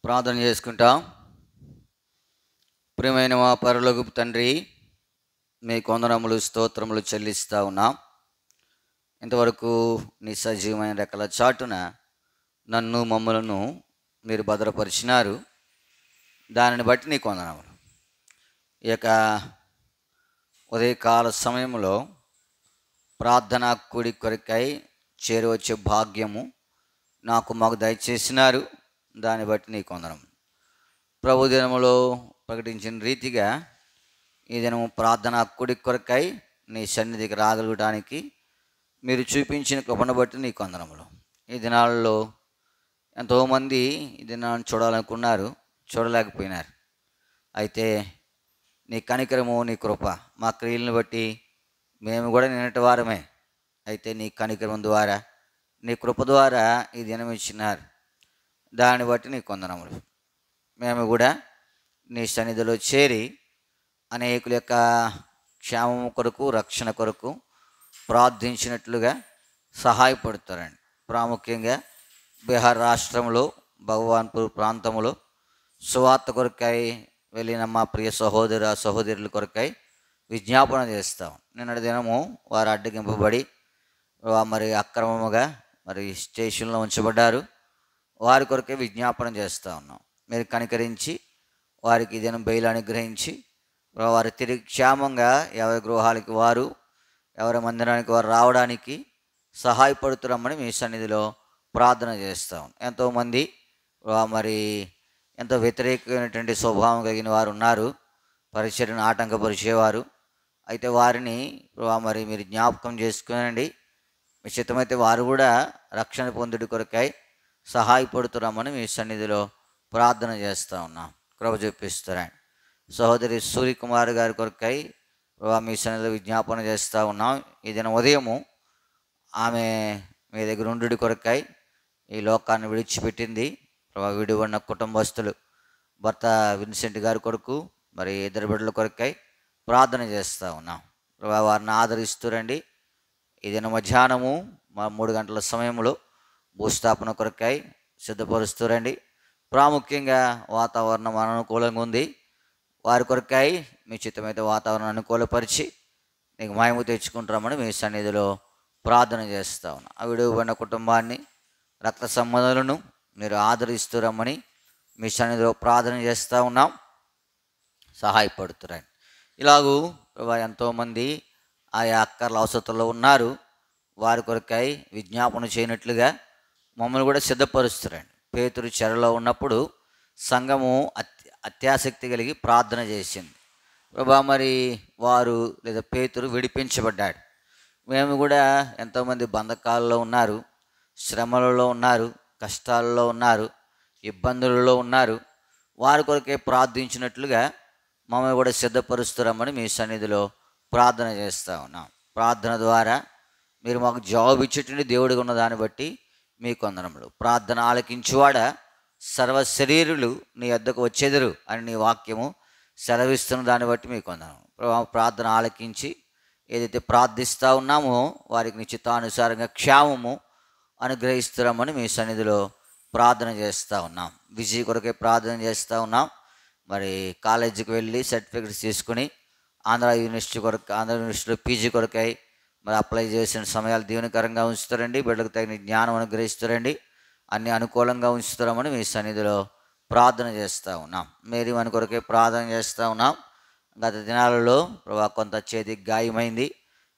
ప్రార్థన చేసుకుంటాం. ప్రియమైన మా పరలోకపు తండ్రి, మీకు వందనములు స్తోత్రములు చెల్లిస్తూ ఉన్నాం. ఇంతవరకు నీ సజీవమైన రెక్కల చాటున నన్ను మమ్మలను మీరు భద్రపరిచినారు. దానిని బట్టి నీకు వందనములు. ఈ యొక్క ఉదయకాల సమయంలో ప్రార్థనా కూడి కొరకై చేరువచ్చే భాగ్యము మాకు దయచేసినారు. దాన్ని బట్టి నీకు వందనములు. ప్రభు దినములో ప్రకటించిన రీతిగా ఈ దినము ప్రార్థనా కూడి కొరకై నీ సన్నిధికి రాగలగడానికి మీరు చూపించిన కృపను బట్టి నీకు వందనములు. ఈ దినాలలో ఎంతోమంది ఈ దినాన్ని చూడాలనుకున్నారు, చూడలేకపోయినారు. అయితే నీ కనికరము, నీ కృప మా క్రియలను బట్టి మేము కూడా నిన్నటి వారమే. అయితే నీ కనికరం ద్వారా, నీ కృప ద్వారా ఈ దినం ఇచ్చినారు. దాన్ని బట్టి నీకు వందనములు. మేము కూడా నీ సన్నిధిలో చేరి అనేకుల యొక్క క్షేమము కొరకు, రక్షణ కొరకు ప్రార్థించినట్లుగా సహాయపడతారండి. ప్రాముఖ్యంగా బీహార్ రాష్ట్రంలో భగవాన్పూర్ ప్రాంతంలో సువార్త కొరకై వెళ్ళిన మా ప్రియ సహోదరుల కొరకై విజ్ఞాపన చేస్తాం. నిన్నటి దినము వారు అడ్డగింపబడి మరి అక్రమముగా స్టేషన్లో ఉంచబడ్డారు. వారి కొరకే విజ్ఞాపన చేస్తూ ఉన్నాం. మీరు కనికరించి వారికి దినం బెయిల్ అనుగ్రహించి వారు తిరిగి క్షేమంగా ఎవరి గృహాలకి వారు, ఎవరి మందిరానికి వారు రావడానికి సహాయపడుతున్నామని మీ సన్నిధిలో ప్రార్థన చేస్తాం. ఎంతోమంది ఎంతో వ్యతిరేకమైనటువంటి స్వభావం కలిగిన వారు ఉన్నారు, పరిచర్యను ఆటంకపరిచేవారు. అయితే వారిని మీరు జ్ఞాపకం చేసుకునండి. నిశ్చితమైతే వారు కూడా రక్షణ పొందుడి కొరకై సహాయపడుతున్నామని మీ సన్నిధిలో ప్రార్థన చేస్తూ ఉన్నాం. కృప చూపిస్తారండి. సహోదరి సూర్యకుమార్ గారి కొరకై మీ సన్నిధిలో విజ్ఞాపన చేస్తూ ఉన్నాం. ఈ దిన ఉదయము ఆమె మీ దగ్గర ఉండు కొరకై ఈ లోకాన్ని విడిచిపెట్టింది. విడిపడిన కుటుంబస్తులు భర్త విన్సెంట్ గారి కొరకు, ఇద్దరు బిడ్డల కొరకై ప్రార్థన చేస్తూ ఉన్నాం. వారిని ఆదరిస్తూరండి. ఈ దిన మధ్యాహ్నము 3 గంటల సమయంలో భూస్థాపన కొరకై సిద్ధపరుస్తూరండి. ప్రాముఖ్యంగా వాతావరణం అనుకూలంగా ఉంది. వారి కొరకై మీ చిత్తమైతే వాతావరణం అనుకూలపరిచి నీకు మహిమ తెచ్చుకుంటామని మీ సన్నిధిలో ప్రార్థన చేస్తూ ఉన్నాం. ఆ విడిపోయిన కుటుంబాన్ని, రక్త సంబంధాలను మీరు ఆదరిస్తురమ్మని మీ సన్నిధిలో ప్రార్థన చేస్తూ ఉన్నాం. సహాయపడుతురండి. ఇలాగూ ఎంతోమంది ఆయా అక్కర్ల అవసరతలో ఉన్నారు. వారి కొరకై విజ్ఞాపన చేయనట్లుగా మమ్మల్ని కూడా సిద్ధపరుస్తురండి. పేతురు చెరలో ఉన్నప్పుడు సంఘము అత్యాసక్తి కలిగి ప్రార్థన చేసింది. వారు లేదా పేతురు విడిపించబడ్డాడు. మేము కూడా ఎంతోమంది బంధకాలలో ఉన్నారు, శ్రమలలో ఉన్నారు, కష్టాలలో ఉన్నారు, ఇబ్బందులలో ఉన్నారు. వారి కొరకే ప్రార్థించినట్లుగా మమ్మల్ని కూడా సిద్ధపరుస్తురమ్మని మీ సన్నిధిలో ప్రార్థన చేస్తూ ఉన్నాం. ప్రార్థన ద్వారా మీరు మాకు జవాబు ఇచ్చేటువంటి దేవుడిగా ఉన్న దాన్ని బట్టి మీకు వందనములు. ప్రార్థన ఆలకించువాడ సర్వ శరీరులు నీ వద్దకు వచ్చేదరు అని నీ వాక్యము సెలవిస్తున్న దాన్ని బట్టి మీకు వందనములు. ప్రార్థన ఆలకించి ఏదైతే ప్రార్థిస్తూ ఉన్నామో వారికి నిశ్చితానుసారంగా క్షేమము అనుగ్రహిస్తున్నామని మీ సన్నిధిలో ప్రార్థన చేస్తూ ఉన్నాం. విజయ్ కొరకే ప్రార్థన చేస్తూ ఉన్నాం. కాలేజీకి వెళ్ళి సర్టిఫికెట్స్ తీసుకుని ఆంధ్ర యూనివర్సిటీలో పీజీ కొరకై అప్లై చేసిన సమయాలు దీవెనకరంగా ఉంచుతారండి. బిడ్డలకు తగిన జ్ఞానం అనుగ్రహిస్తారండి. అన్ని అనుకూలంగా ఉంచుతారమని మీ సన్నిధిలో ప్రార్థన చేస్తూ ఉన్నాం. మేరీ మన కొరకే ప్రార్థన చేస్తూ ఉన్నాం. గత దినాలలో కొంత చేతికి గాయమైంది.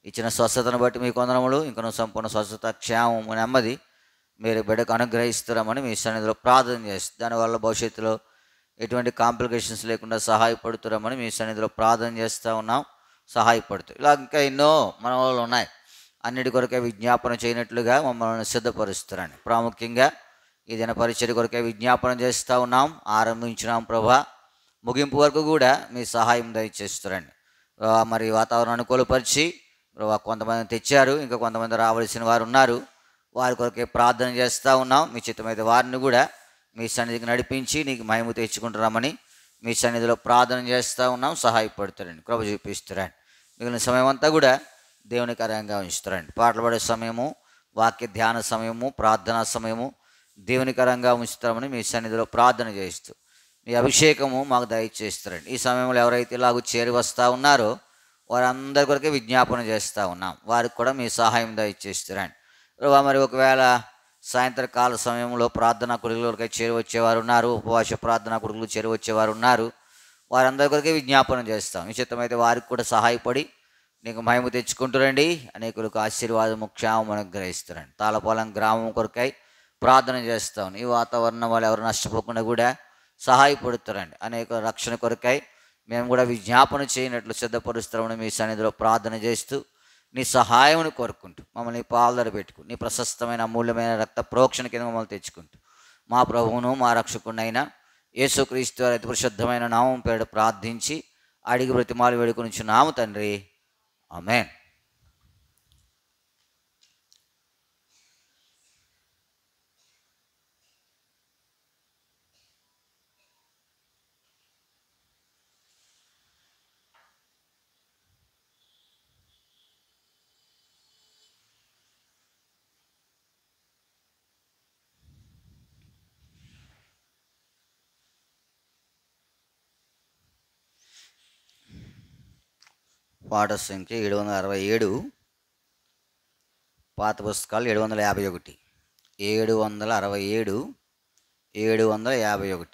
ఇచ్చిన స్వస్థతను బట్టి మీకు వందనములు. ఇంకనూ సంపూర్ణ స్వస్థత, క్షేమము, నెమ్మది మీరు బిడ్డకు అనుగ్రహిస్తారమని మీ సన్నిధిలో ప్రార్థన చేస్తారు. దానివల్ల భవిష్యత్తులో ఎటువంటి కాంప్లికేషన్స్ లేకుండా సహాయపడుతున్నామని మీ సన్నిధిలో ప్రార్థన చేస్తూ ఉన్నాం. సహాయపడుతుంది. ఇలా ఇంకా ఎన్నో మనవలు ఉన్నాయి. అన్నిటి కొరకే విజ్ఞాపన చేయనట్లుగా మమ్మల్ని సిద్ధపరుస్తారని ప్రాముఖ్యంగా ఈ దిన పరిచర్య కొరకే విజ్ఞాపన చేస్తూ ఉన్నాం. ఆరంభించినాం ప్రభా, ముగింపు వరకు కూడా మీ సహాయం దయచేస్తారండి. వాతావరణం అనుకూలపరిచి కొంతమంది తెచ్చారు, ఇంకా కొంతమంది రావాల్సిన వారు ఉన్నారు. వారి కొరకే ప్రార్థన చేస్తూ ఉన్నాం. మీ చిత్తమైతే వారిని కూడా మీ సన్నిధికి నడిపించి నీకు మహిమ తెచ్చుకుంటున్నామని మీ సన్నిధిలో ప్రార్థన చేస్తూ ఉన్నాం. సహాయపడుతారండి, కృప చూపిస్తారండి. మిగిలిన సమయం అంతా కూడా దేవుని కార్యంగా ఉంచుతారండి. పాటలు పాడే సమయము, వాక్య ధ్యాన సమయము, ప్రార్థనా సమయము దీవెనకరంగా ఉంచుతామని మీ సన్నిధిలో ప్రార్థన చేస్తూ మీ అభిషేకము మాకు దయచేస్తారండి. ఈ సమయంలో ఎవరైతే ఇలాగ చేరి వస్తూ ఉన్నారో వారందరి కొరకే విజ్ఞాపన చేస్తూ ఉన్నాం. వారికి కూడా మీ సహాయం దయచేస్తారండి. మరి ఒకవేళ సాయంత్రకాల సమయంలో ప్రార్థనా కొడుకులకై చేరి వచ్చేవారు ఉన్నారు, ఉపవాస ప్రార్థనా కొడుకులు చేరి వచ్చేవారు ఉన్నారు. వారందరి కొరకే విజ్ఞాపనం చేస్తాం. నిశ్చితమైతే వారికి కూడా సహాయపడి నీకు మహిమ తెచ్చుకుంటారండి. అనేకులకు ఆశీర్వాదం క్షేమం అనుగ్రహిస్తారండి. తాళపాలెం గ్రామం కొరకై ప్రార్థన చేస్తాం. ఈ వాతావరణం వాళ్ళు ఎవరు నష్టపోకుండా కూడా సహాయపడుతారండి. అనేక రక్షణ కొరకై మేము కూడా విజ్ఞాపన చేయనట్లు సిద్ధపరుస్తామని మీ సన్నిధిలో ప్రార్థన చేస్తూ నీ సహాయమును కోరుకుంటూ మమ్మల్ని పాల్దర పెట్టుకుని నీ ప్రశస్తమైన అమూల్యమైన రక్త ప్రోక్షణ కింద మమ్మల్ని తెచ్చుకుంటూ మా ప్రభువును మా రక్షకుడినైనా యేసుక్రీస్తు వారి అతి పరిశుద్ధమైన నామం పేరిట ప్రార్థించి అడిగి బ్రతిమాలు వేడుకొనిచున్నాము తండ్రి. ఆమేన్. పాట సంఖ్య 767, పాత పుస్తకాలు 751, 767, 751.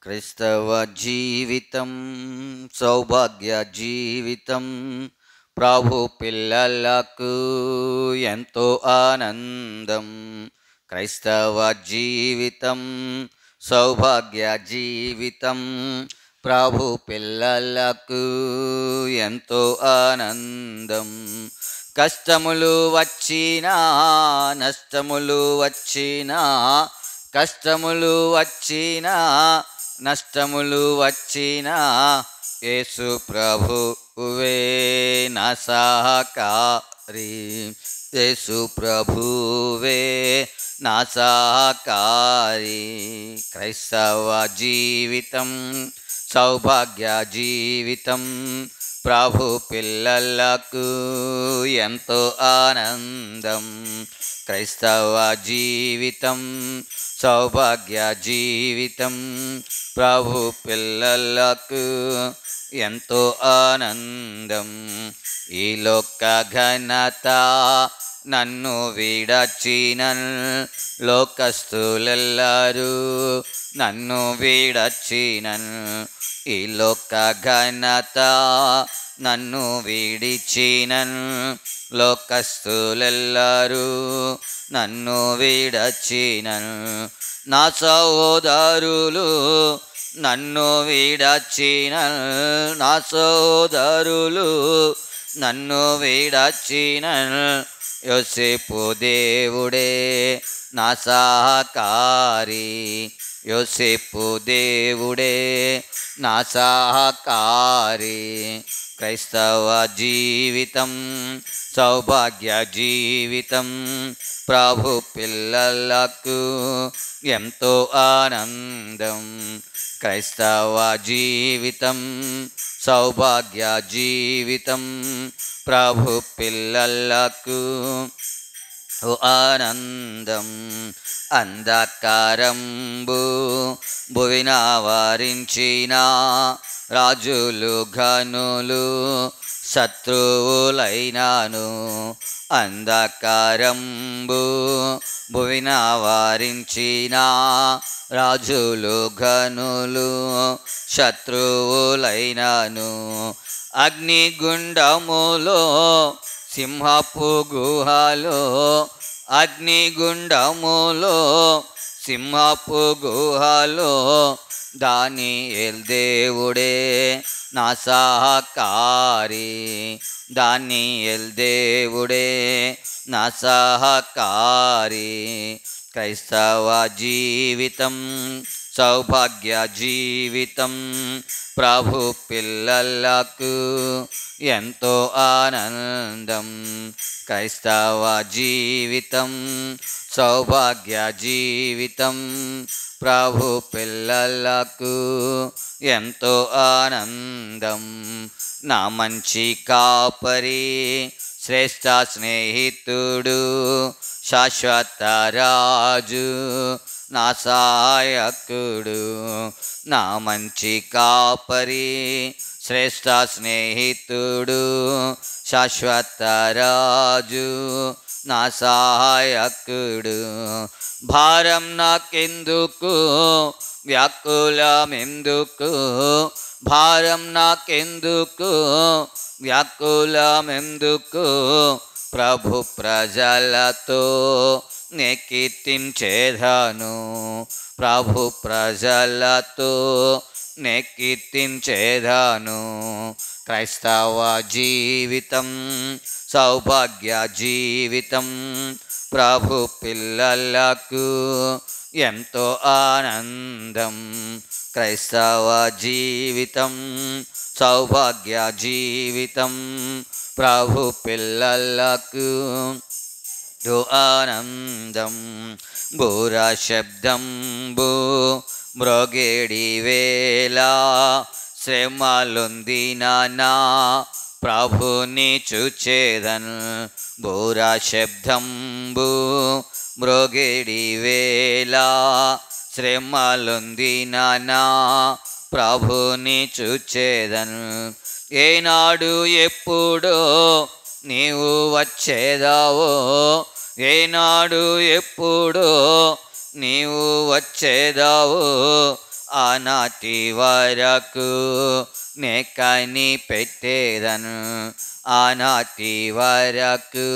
క్రైస్తవ జీవితం సౌభాగ్య జీవితం, ప్రభు పిల్లలకు ఎంతో ఆనందం. క్రైస్తవ జీవితం సౌభాగ్య జీవితం, ప్రభు పిల్లలకు ఎంతో ఆనందం. కష్టములు వచ్చినా నష్టములు వచ్చినా, కష్టములు వచ్చినా నష్టములు వచ్చినా, యేసు ప్రభువే నా సహకారి, యేసు ప్రభువే నా సహకారి. క్రైస్తవ జీవితం సౌభాగ్య జీవితం, ప్రభు పిల్లలకు ఎంతో ఆనందం. క్రైస్తవ జీవితం సౌభాగ్య జీవితం, ప్రభు పిల్లలకు ఎంతో ఆనందం. ఈ లోక ఘనత నన్ను విడచినన్, లోకస్తులెల్లరూ నన్ను విడచినన్. ఈ లోక ఘనత నన్ను విడిచినన్, లోకస్తులెల్లరూ నన్ను విడచినన్. నా సహోదరులు నన్ను విడచినన్, నా సహోదరులు నన్ను విడచినన్. యోసేపు దేవుడే నా సహకారి, యోసేపు దేవుడే నా సహకారి. క్రైస్తవ జీవితం సౌభాగ్య జీవితం, ప్రభు పిల్లలకు ఎంతో ఆనందం. క్రైస్తవ జీవితం సౌభాగ్య జీవితం, ప్రభు పిల్లలకు ఆనందం. అంధకారంబు భువిన వారించిన, రాజులు ఘనులు శత్రువులైనాను. అంధకారంబు భువిన వారించిన, రాజులు ఘనులు శత్రువులైనాను. అగ్నిగుండములో సింహపు గుహలో, అగ్నిగుండములో సింహపు గుహలో, దానియేలు దేవుడే నా సహకారి, దానియేలు దేవుడే నా సహకారి. క్రైస్తవ జీవితం సౌభాగ్య జీవితం, ప్రభు పిల్లలకు ఎంతో ఆనందం. క్రైస్తవ జీవితం సౌభాగ్య జీవితం, ప్రభు పిల్లలకు ఎంతో ఆనందం. నా మంచి కాపరి శ్రేష్ఠ స్నేహితుడు, శాశ్వత రాజు, నా సహాయకుడు, నా మంచి కాపరి. శ్రేష్ఠ స్నేహితుడు, శాశ్వత రాజు, నా సహాయకుడు. భారం నాకెందుకు, వ్యాకులమెందుకు, భారం నాకెందుకు, వ్యాకులమెందుకు, ప్రభు ప్రజలతో నే కీర్తించేదను, ప్రభు ప్రజలతో నే కీర్తించేదను. క్రైస్తవ జీవితం సౌభాగ్య జీవితం, ప్రభు పిల్లలకు ఎంతో ఆనందం. క్రైస్తవ జీవితం సౌభాగ్య జీవితం, ప్రభు పిల్లలకు ఎంతో ఆనందం. బూర శబ్దంబు మ్రోగేడి వేళ, శ్రమలొందిన నా ప్రభుని చూచేదన్. బూర శబ్దంబు మ్రోగేడి వేళ, శ్రమలొందిన నా ప్రభుని చూచేదన్. ఏనాడు ఎప్పుడో నీవు వచ్చేదావో, ఏనాడు ఎప్పుడో నీవు వచ్చేదావో, ఆనాటి వరకు నే కనిపెట్టేదను, ఆనాటి వరకు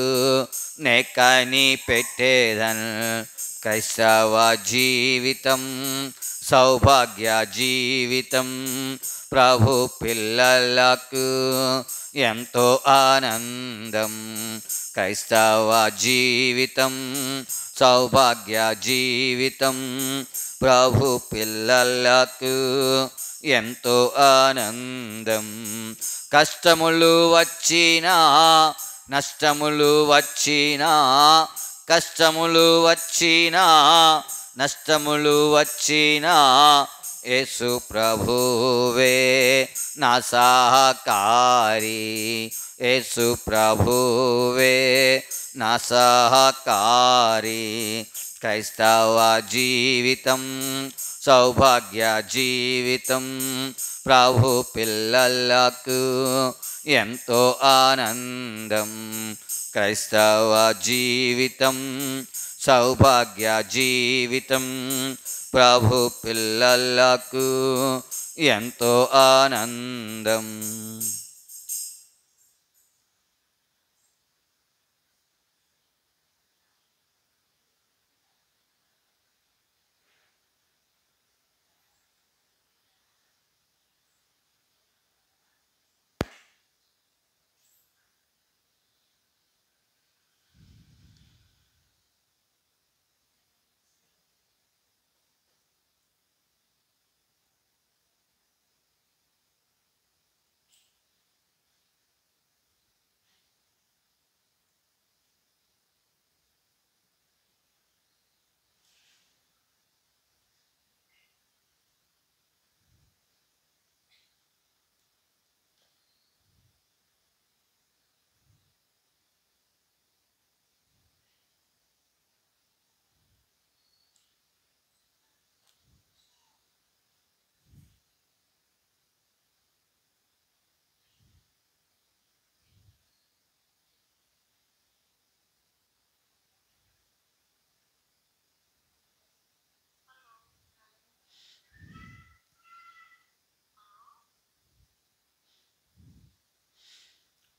నే కనిపెట్టేదను. క్రైస్తవ జీవితం సౌభాగ్య జీవితం, ప్రభు పిల్లలకు ఎంతో ఆనందం. క్రైస్తవ జీవితం సౌభాగ్య జీవితం, ప్రభు పిల్లలకు ఎంతో ఆనందం. కష్టములు వచ్చినా, నష్టములు వచ్చినా, కష్టములు వచ్చినా, నష్టములు వచ్చినా, యేసు ప్రభువే నా సహకారి, యేసు ప్రభువే నా సహకారి. క్రైస్తవ జీవితం సౌభాగ్య జీవితం, ప్రభు పిల్లలకు ఎంతో ఆనందం. క్రైస్తవ జీవితం సౌభాగ్య జీవితం, ప్రభు పిల్లలకు ఎంతో ఆనందం.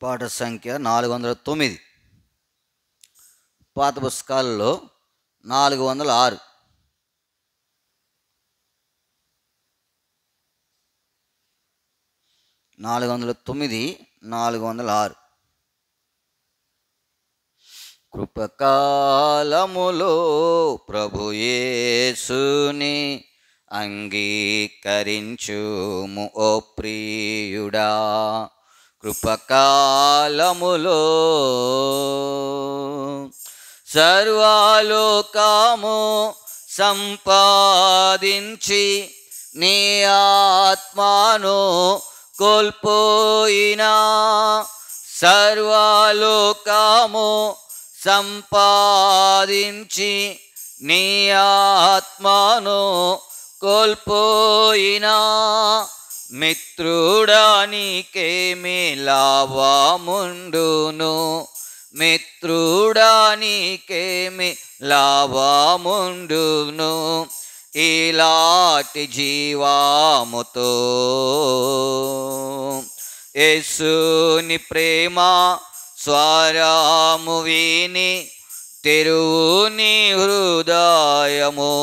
పాట సంఖ్య 409. పాత పుస్తకాల్లో 406. 409, 406. కృపకాలములో ప్రభు యేసుని అంగీకరించుము ఓ ప్రియుడా, కృపకాలములో సర్వలోకము సంపాదించి నీ ఆత్మను కోల్పోయినా, సర్వలోకము సంపాదించి నీ ఆత్మను కోల్పోయినా మిత్రుడా నీకేమి లాభముండును, మిత్రుడా నీకేమి లాభముండును. ఇలాంటి జీవాముతో యేసుని ప్రేమ స్వరము విని తెరువుని హృదయము.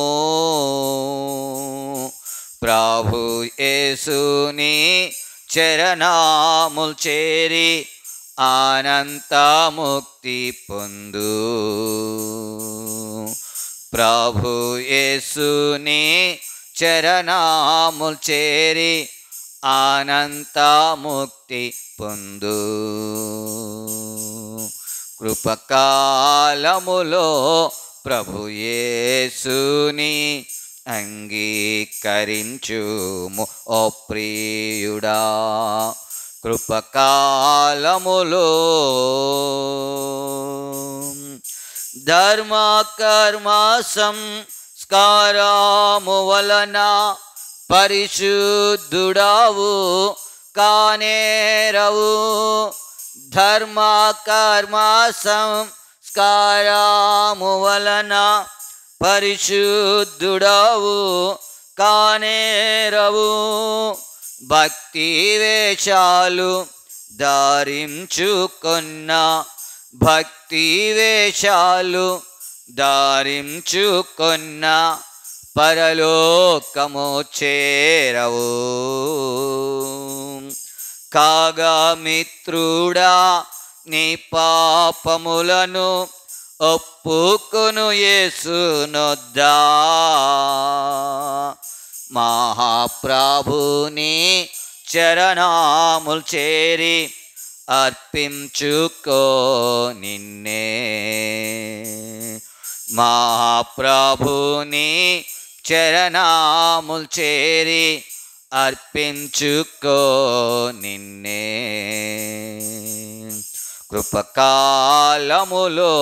ప్రభు యేసుని చరణములు చేరి అనంత ముక్తి పొందు. ప్రభు యేసుని చరణములు చేరి అనంత ముక్తి పొందు. కృపకాలములో ప్రభు యేసుని అంగీకరించుము ఓ ప్రియుడా. కృపకాలములో ధర్మ కర్మ సంస్కారము వలన పరిశుద్ధుడావు కానేరవు. ధర్మ కర్మ సంస్కారము వలన పరిశుద్ధుడావు కానేరవు. భక్తి వేషాలు ధరించుకొన్న, భక్తి వేషాలు ధరించుకొన్న పరలోకము చేరవు. కాగా మిత్రుడా నీ పాపములను ఒప్పుకొను యేసునొద్దా. మహాప్రభుని చరణములు చేరి అర్పించుకో నిన్నే. మహాప్రభుని చరణములు చేరి అర్పించుకో నిన్నే. కృపకాలములో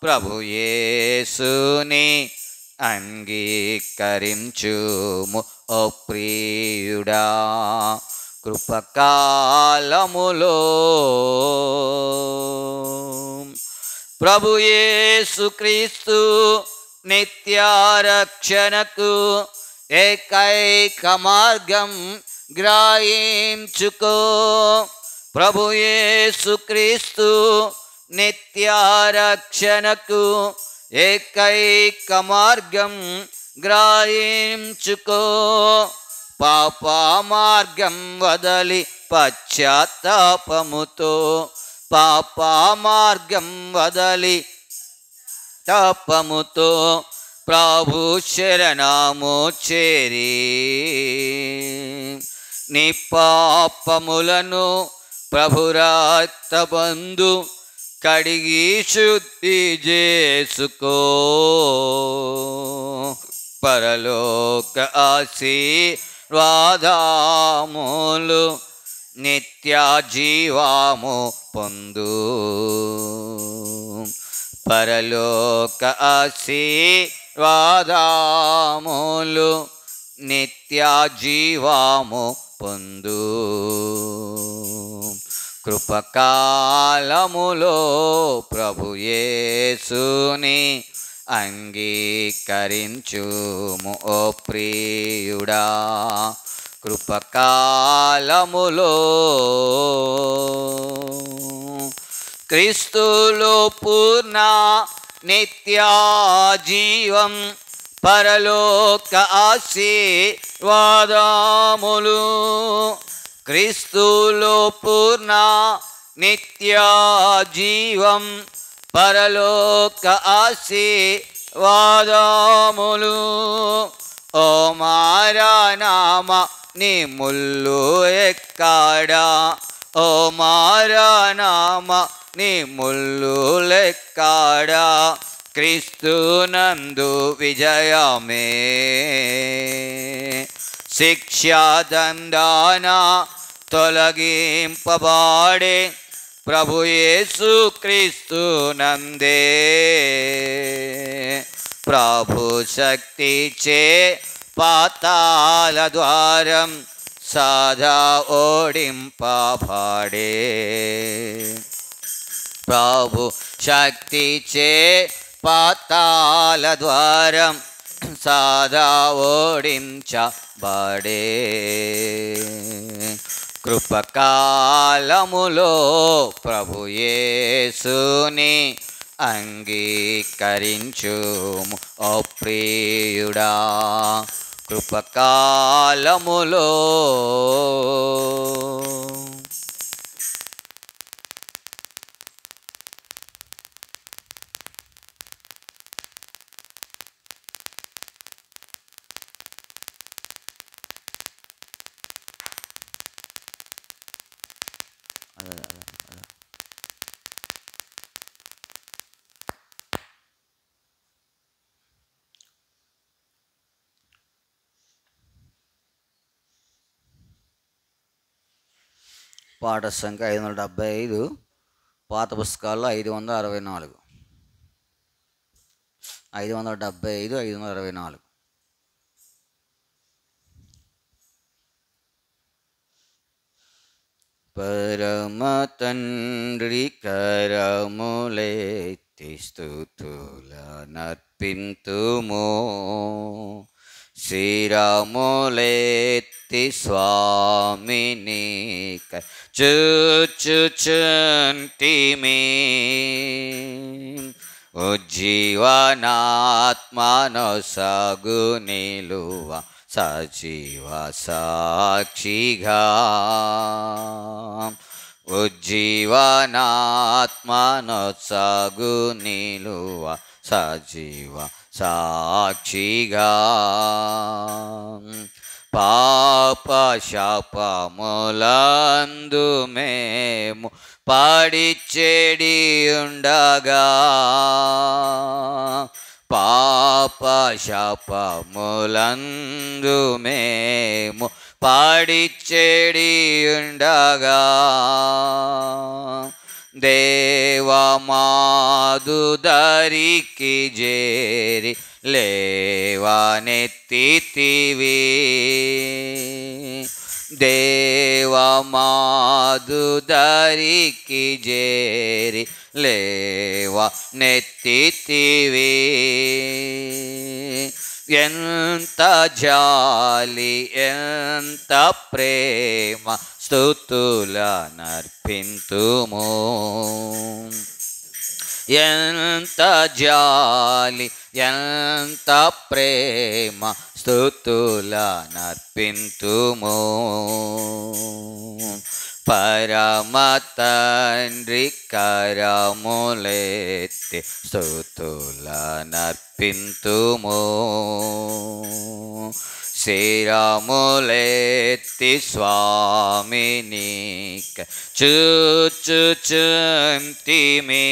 ప్రభు యేసుని అంగీకరించుము ఓ ప్రియుడా. కృపకాలములో ప్రభు యేసుక్రీస్తు నిత్యరక్షణకు ఏకైక మార్గం గ్రహించుకో. ప్రభు యేసుక్రీస్తు నిత్యరక్షణకు ఏకైక మార్గం గ్రహించుకో. పాప మార్గం వదలి పశ్చాత్తాపముతో, పాప మార్గం వదలి తాపముతో ప్రభు శరణము చేరి నీ పాపములను ప్రభు రక్తబంధు కడిగి శుద్ధి చేసుకో. పరలోక ఆశీర్వాదములు నిత్య జీవము పొందు. పరలోక ఆశీర్వాదములు నిత్య జీవము పొందు. కృపకాలములో ప్రభు యేసుని అంగీకరించుము ఓ ప్రియుడా. కృపకాలములో క్రీస్తులో పూర్ణ నిత్య జీవం, పరలోక ఆశీర్వాదములు. క్రీస్తులో పూర్ణ నిత్య జీవం, పరలోక ఆశీర్వాదములు. ఓ మారానామ నీ ముల్లు ఎక్కడా, ఓ మారానామ నీ ముల్లు లెక్కడా. క్రీస్తునందు విజయమే శిక్షా దండన తొలగింపబడే ప్రభు యేసు క్రీస్తు నందే ప్రభు శక్తి చే పాతాళ ద్వారం సదా ఓడింపబడే ప్రభు శక్తి చే పాతాళ ద్వారం సదా ఓడించబడే కృపకాలములో ప్రభు యేసుని అంగీకరించుము ఓ ప్రియుడా కృపకాలములో పాట సంఖ్య 575, పాత పుస్తకాల్లో 564. 575, 564. పరమ తండ్రి కరములెత్తి స్తుతులనర్పింతుము శిరములెత్తి స్వామిని చూచుచుంటిమి ఉజ్జీవనాత్మనొసగు నిలువ సజీవ సాక్షిగా ఉజ్జీవనాత్మనొసగు నిలువ సజీవ సాక్షిగా పాప శాపములందు మేము పడి చెడి ఉండగా పాప శాపములందు మేము పడి చెడి ఉండగా దేవమాదు దరికి చేరి లేవనెత్తితివి దేవమాదు దరికి చేరి లేవనెత్తితివి ఎంత జాలి ఎంత ప్రేమ స్తుతులనర్పింతుము ఎంత జాలి ఎంత ప్రేమ స్తుతులనర్పింతుము పరమ తండ్రి కరములెత్తి స్తుతులనర్పింతుము శిరములెత్తి స్వామిని చూచుచుంటిమి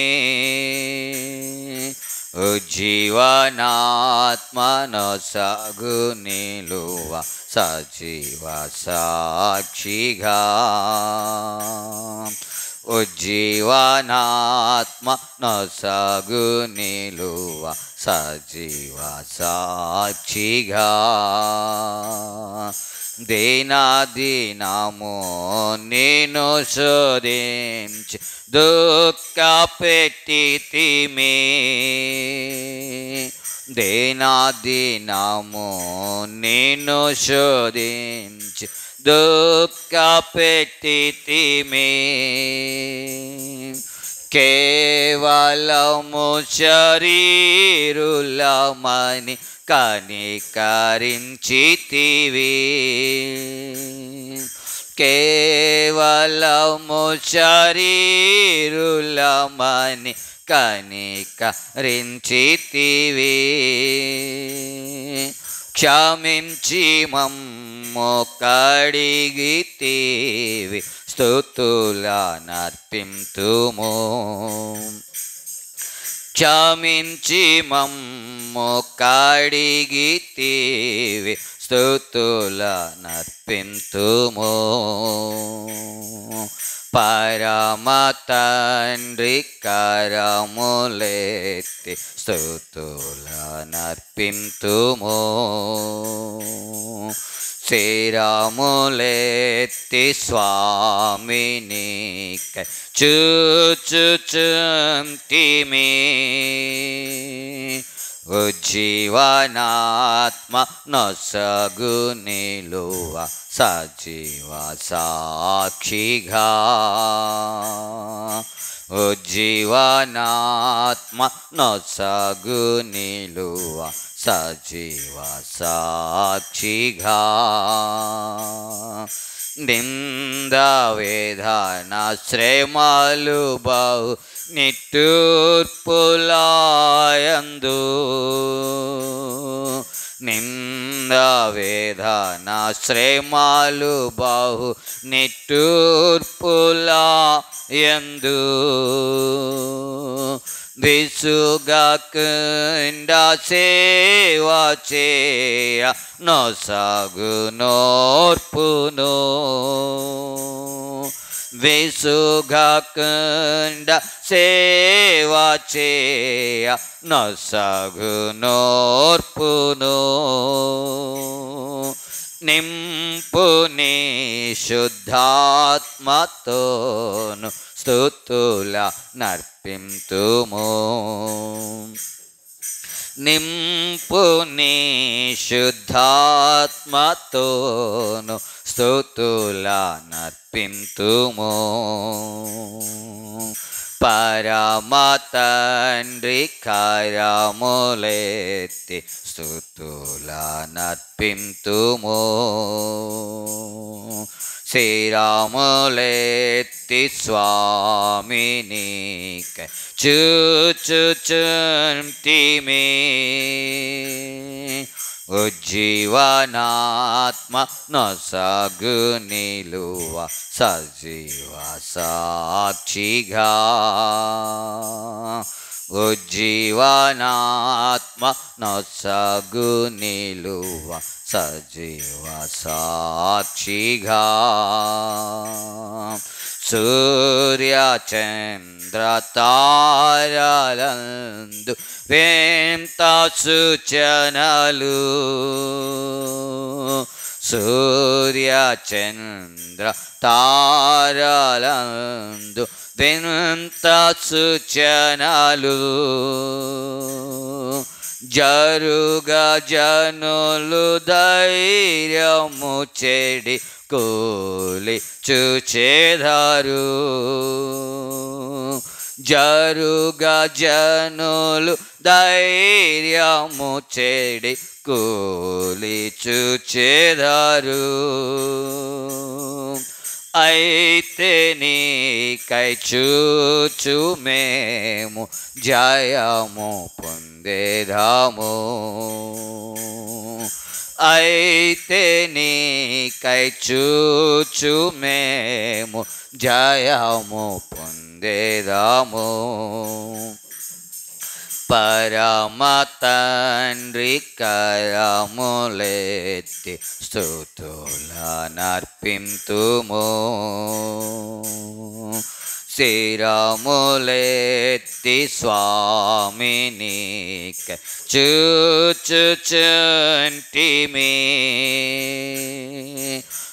ఉజ్జీవనాత్మనొసగు నిలువ సజీవ సాక్షిగా ఉజ్జీవనాత్మనొసగు నిలువ సజీవ సాక్షిగా దినదినము నిన్ను శోధించి దుఃఖ పెట్టితిమి దినదినము నిన్ను శోధించి దుఃఖ పెట్టితిమి కేవలము శరీరులమని కనికరించితివి కేవలము శరీరులమని కనికరించితివి క్షమించి మమ్ము కడిగితివి స్తుతులనర్పింతుము క్షమించి మమ్ము కడిగితివి స్తుతులనర్పింతుము పరమ తండ్రి కరములెత్తి స్తుతులనర్పింతుము. శిరములెత్తి స్వామినికై చూచుచుంటిమి. ఉజ్జీవనాత్మ నొసగు నిలువ సజీవ సాక్షిగా. ఉజ్జీవనాత్మ నొసగు నిలువ సజీవ సాక్షిగా. నింద వేదన శ్రమలు బహు నిట్టూర్పులాయందు. నింద వేదన శ్రమలు బహు నిట్టూర్పులాయందు. విసుగకుండా సేవ చేయ నొసగు నోర్పును. విసుగకుండా సేవ చేయ నొసగు నోర్పును. నింపుని శుద్ధాత్మతోను స్తుతుల నర్పింతుము. నింపుని శుద్ధాత్మతోను స్తుతుల నర్పింతుము. పరమ తండ్రి కరములెత్తి స్తుతుల నర్పింతుము. శిరములెత్తి స్వామినికై చూచుచుంటిమి. ఉజ్జీవనాత్మ నొసగు నిలువ సజీవ సాక్షిగా. ఉజ్జీవనాత్మ నొసగు నిలువ సజీవ సాక్షిగా. సూర్య చంద్ర తారలందు వింత సూచనలు. సూర్య చంద్ర తారలందు వింత సూచనలు. జరుగ జనులు ధైర్యము చెడి కూలి చూచెదరు. జరుగ జనులు ధైర్యము చెడి కూలి చూచెదరు. అయితే నీకై చూచు మేము జయము పొందేదాము. అయితే నీకై చూచు మేము జయము పొందేదాము. పరమ తండ్రి కరములెత్తి స్తుతుల నర్పింతుము. శిరములెత్తి స్వామినికై చూచుచుంటిమి.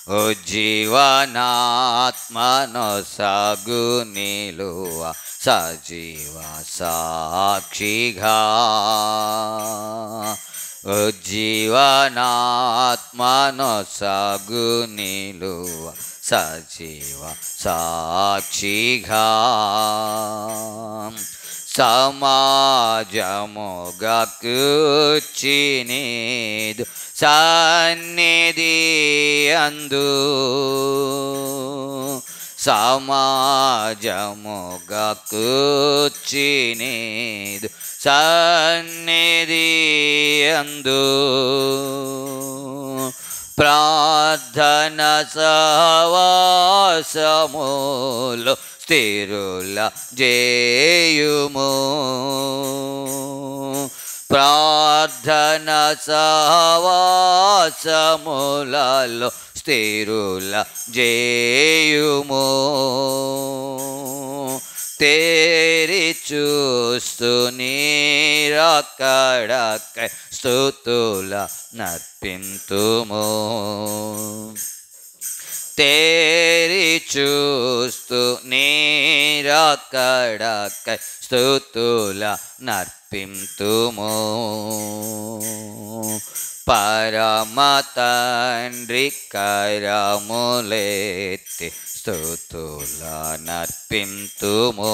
ఉజ్జీవనాత్మ నొసగు నిలువ సజీవ సాక్షిగా. ఉజ్జీవనాత్మ నొసగు నిలువ సజీవ సాక్షిగా. సమాజముగా కూర్చి నీదు సన్నిధి అందు. సమాజముగా కూర్చి నీదు సన్నిధి అందు. ప్రార్థన సహవాసములో స్థిరుల జేయుము. ప్రార్థన సహవాసములలో స్థిరుల జేయుము. తేరి చూస్తూ నీరక్కడకై స్తుతుల నర్పింతుము. తేరి చూస్తూ నీరక్కడకై స్తుతుల నర్పింతుము. పరమ తండ్రి కరములెత్తి స్తుతుల నర్పింతుము.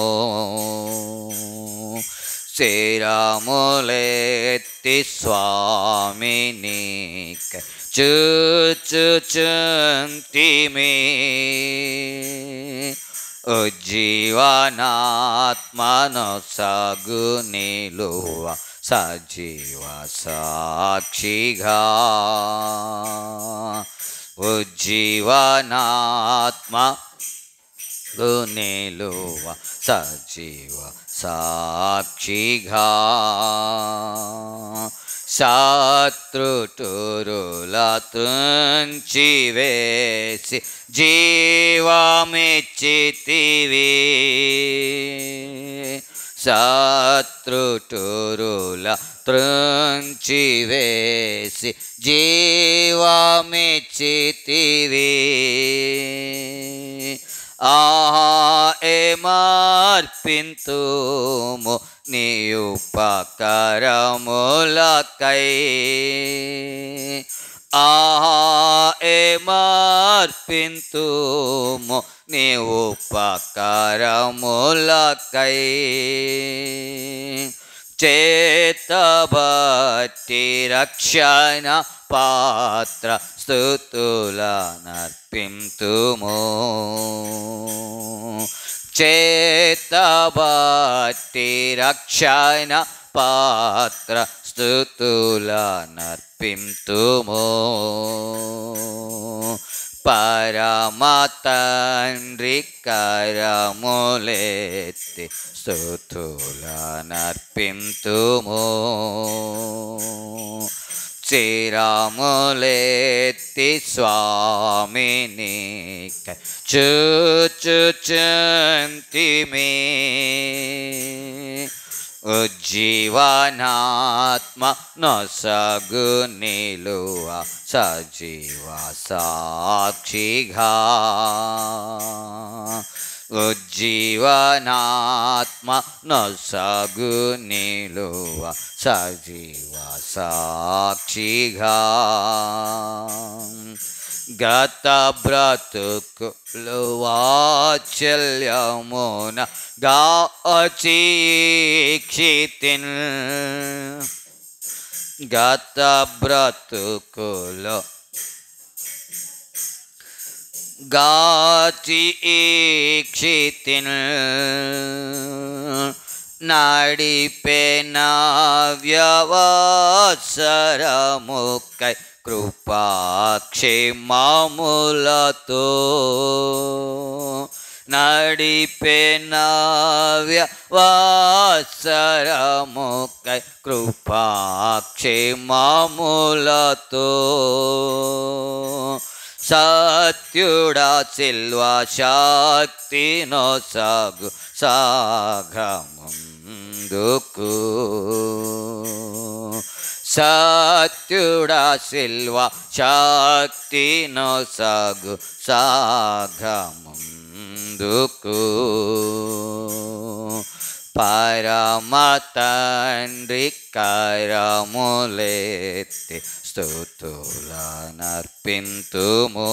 శిరములెత్తి స్వామినికై చూచుచుంటిమి. ఉజ్జీవనాత్మనొసగు నిలువ సజీవ సాక్షిగా. ఉజ్జీవనాత్మగు నిలువ సజీవ సాక్షిగా. శత్రుటురుల త్రుంచివేసి జీవమిచ్చితివి. శత్రుటురుల త్రుంచివేసి జీవమిచ్చితివి. ఏమర్పింతుము నీ ఉపకరములకై. ఏమర్పింతుము నీ ఉపకరములకై. చేతబట్టి రక్షణ పాత్ర స్తుతుల నర్పింతుము. చేతబట్టి రక్షణ పాత్ర స్తుతుల నర్పింతుము. పరమ తండ్రి కరములెత్తి స్తుతుల నర్పింతుము. శిరములెత్తి స్వామినికై చూచుచుంటిమి. ఉజ్జీవనాత్మనొసగు నిలువ సజీవ సాక్షిగా. ఉజ్జీవనాత్మనొసగు నిలువ సజీవ సాక్షిగా. గత బ్రతుకులు వాత్సల్యమున గాచీక్షితిన్. గత బ్రతుకులు గాచీక్షితిన్. నడిపెన వ్యవసరముకై కృపాక్షేమములతో. నడిపెన వ్యవసరముకై కృపాక్షేమములతో. సత్యుడా సిల్వ శక్తినొసగు సాగముందుకు. సత్యుడా సిల్వ శక్తినొసగు సాగముందుకు. పరమ తండ్రి కరములెత్తి స్తుతుల నర్పింతుము.